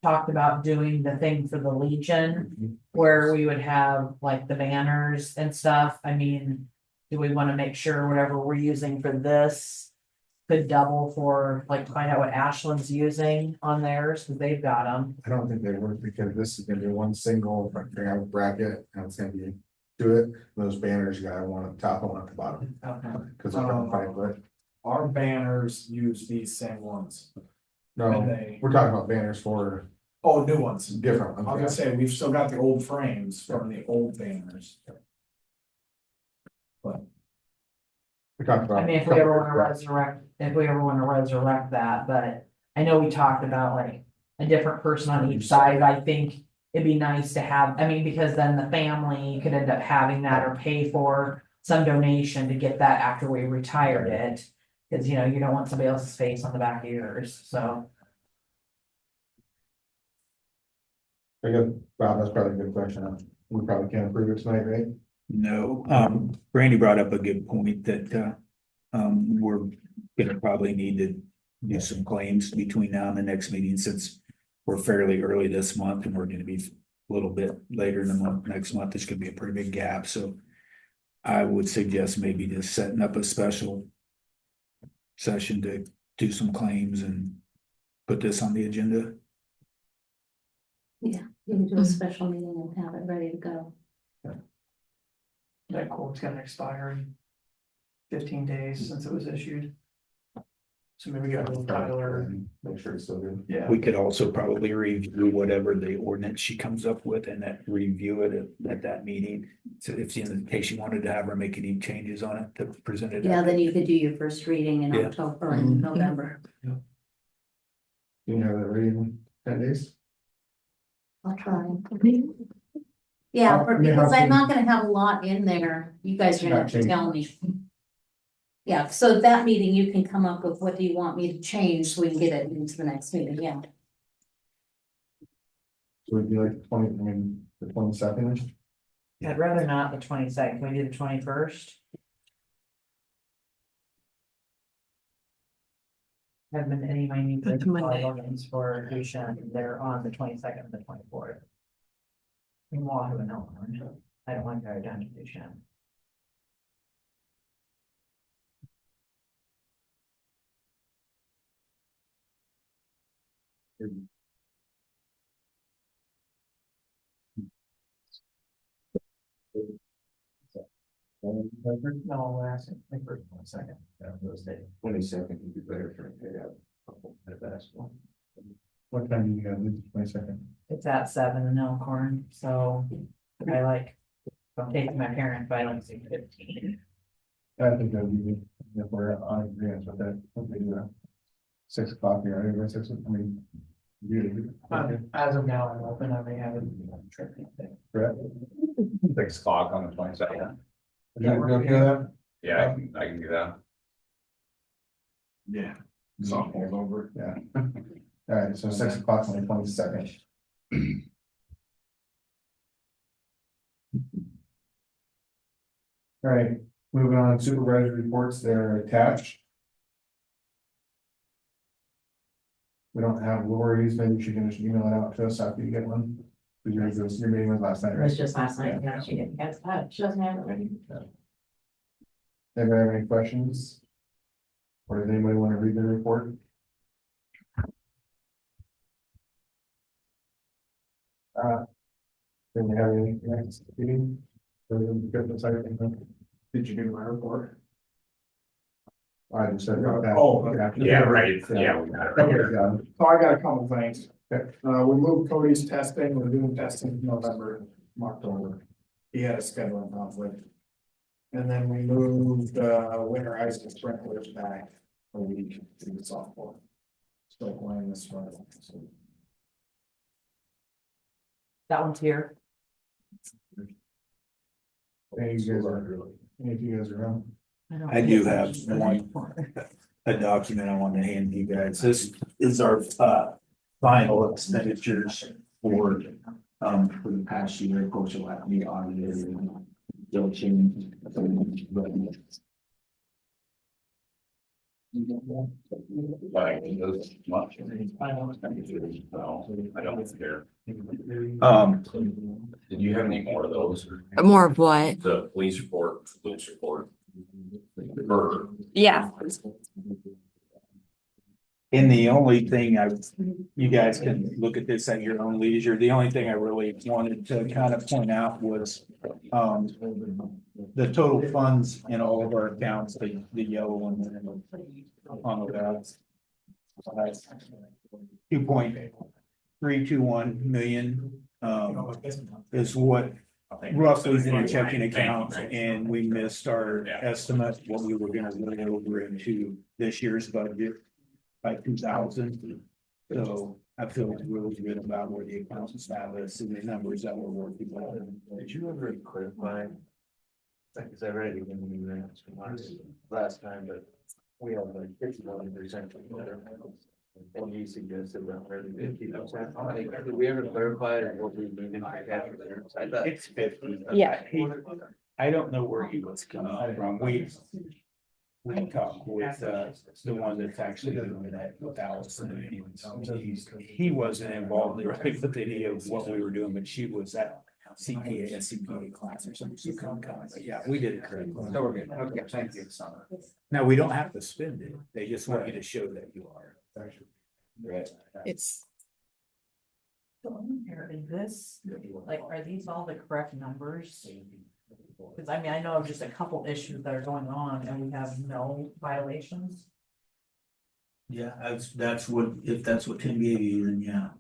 talked about doing the thing for the Legion? Where we would have like the banners and stuff? I mean, do we wanna make sure whatever we're using for this? Could double for, like, find out what Ashland's using on theirs, cause they've got them. I don't think they work because this is gonna be one single bracket and it's gonna be. Do it, those banners, you got one at the top and one at the bottom, Okay. cause they're trying to find it. Our banners use these same ones. And No, they, we're talking about banners for oh, new ones. different. I was gonna say, we've still got the old frames from the old banners. We talked about. I mean, if we ever wanna resurrect that, but I know we talked about like a different person on each side, I think. It'd be nice to have, I mean, because then the family could end up having that or pay for some donation to get that after we retired it. Cause you know, you don't want somebody else's face on the back of yours, so. I guess, Bob, that's probably a good question. We probably can't approve it tonight, right? No, Brandy brought up a good point that, we're gonna probably need to do some claims between now and the next meeting, since we're fairly early this month and we're gonna be a little bit later in the month, next month, there's gonna be a pretty big gap, so I would suggest maybe just setting up a special session to do some claims and put this on the agenda. Yeah, you can do a special meeting and have it ready to go. That quote's gonna expire in 15 days since it was issued. So maybe get a Tyler, Make sure it's still good. yeah. We could also probably review whatever the ordinance she comes up with and that review it at that meeting. So if in case you wanted to have her make any changes on it to present it. Yeah, then you could do your first reading in Yeah. October or in November. You have that ready in 10 days? I'll try. Yeah, because I'm not gonna have a lot in there. You guys are gonna have to tell me. Yeah, so at that meeting, you can come up with what do you want me to change so we can get it into the next meeting, yeah. So it'd be like the 22nd. I'd rather not the 22nd. Can we do the 21st? Have been any minute That's Monday. logins for Dushan, they're on the 22nd and the 24th. In Wahoo and Elkhorn. I don't want to go down to Dushan. No, we're asking, I think first 22nd, those days. 22nd would be better for me to have a couple at basketball. What time do you guys leave, 22nd? It's at 7 in Elkhorn, so I like, I'm taking my parents, but I don't see 15. I think that'd be, if we're on agreement with that, maybe 6 o'clock here, I think 6, I mean. As of now, I'm open, I may have a trip. Correct? 6 o'clock on the 22nd. You guys okay with that? Yeah, I can do that. Yeah. Softball's over. Yeah. All right, so 6 o'clock on the 22nd. All right, moving on, supervisor reports, they're attached. We don't have Lori's, maybe she can just email it out to us after you get one. Because your meeting was last night, It was right? just last night, yeah, she didn't get that, she doesn't have it ready. Anybody have any questions? Or does anybody want to read the report? Did we have any next meeting? Did you do my report? I just said about that. Oh, Yeah, right, yeah. We got it. Okay, yeah. So I got a couple things. We moved Cody's testing, we're doing testing in November, October. He had a scheduling conflict. And then we moved, winter ice and sprinklers back a week to the softball. Still playing this Friday. So That one's here. Any of you guys are, any of you guys are around? I do have a document I want to hand you guys. This is our final expenditures for the past year. Of course, you'll have to be audited and they'll change. But I can do this much. So, I don't care. Did you have any more of those? More of what? The police report, Murder. Yeah. And the only thing you guys can look at this at your own leisure. The only thing I really wanted to kind of point out was the total funds in all of our accounts, the yellow one on the left. 2.321 million is what roughly is in a checking account, and we missed our estimate, what we were gonna roll over into this year's budget by 2,000. So I feel really good about where the accounts status and the numbers that we're working with. Did you ever clarify? Because I read it when we were last time, but we have like 51% better. And you suggested that 50%. Did we ever clarify what we needed for cash reserves? I thought It's 50. Yeah. I don't know where he was coming from. We talked with the one that's actually doing that with Allison. He wasn't involved really with any of what we were doing, but she was at CPA, SCPA class or something. But yeah, we did it correctly. So we're good. Okay, thank you. Now, we don't have to spend it. They just want you to show that you are. Right. It's, Is this, like, are these all the correct numbers? Cause I mean, I know of just a couple issues that are going on and we have no violations. Yeah, that's what, if that's what Tim gave you, then yeah.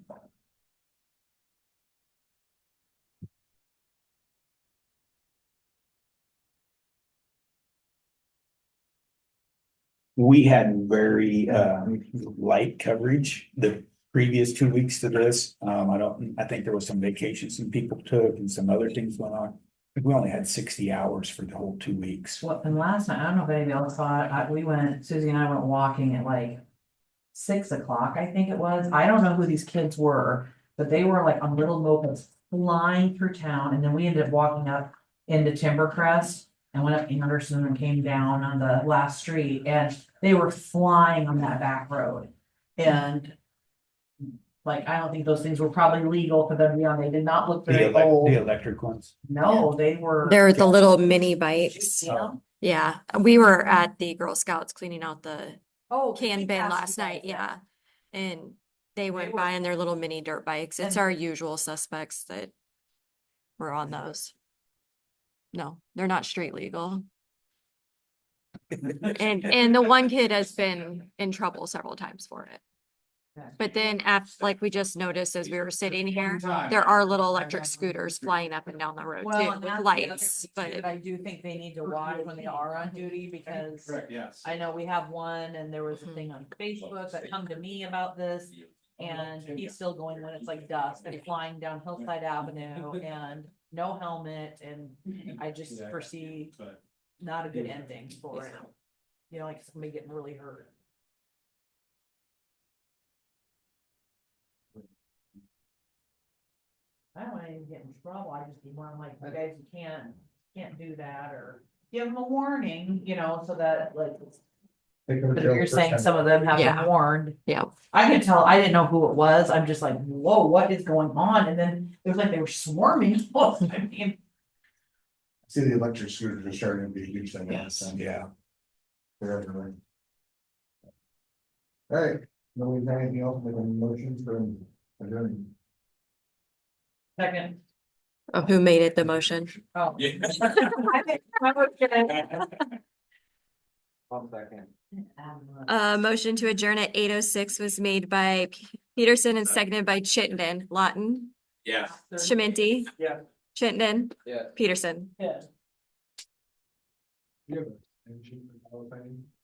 We had very light coverage. previous 2 weeks to this. I think there was some vacations some people took and some other things went on. We only had 60 hours for the whole 2 weeks. Well, and last night, I don't know if anybody else saw it, we went, Susie and I went walking at like 6 o'clock, I think it was. I don't know who these kids were, but they were like on little mopeds flying through town, and then we ended up walking up into Timbercrest and went up Anderson and came down on the last street, and they were flying on that back road. And like, I don't think those things were probably legal for them to be on. They did not look The very old. electric ones. No, they were. They're the little mini bikes. Yeah. Yeah, we were at the Girl Scouts cleaning out the Oh. can bin yes, last yes, night, yes. yeah. And they went were- by in their little mini dirt bikes. It's And- our usual suspects that were on those. No, they're not street legal. And the one kid has been in trouble several times for it. But then like we just noticed as we were sitting here, there are little electric scooters flying up and down the road Well, too and with that's the other lights, thing, too, but that I do think they need to watch when they are on duty, because Correct, yes. I know we have one, and there was a thing on Facebook that come to me about this. And he's still going when it's like dusk and flying down Hillside Avenue and no helmet, and I just foresee But not a good ending for it. You know, like somebody getting really hurt. I don't want anyone to get in trouble, I just need one, like, you guys, you can't do that, or give them a warning, you know, so that like. But you're saying some of them have Yeah. been warned. yeah. I could tell, I didn't know who it was, I'm just like, whoa, what is going on? And then it was like they were swarming. I mean, See, the electric scooters are starting to be a huge thing. Yes. Yeah. They're everywhere. All right, nobody got anything else, make a motion for adjournment. second. Of who made it the motion? Oh. Yeah. I think I would get it. Motion to adjourn at 8:06 was made by Peterson and seconded by Chittenden. Lawton, Yeah. Chimenti. Yeah. Chittenden. Yeah. Peterson. Yeah.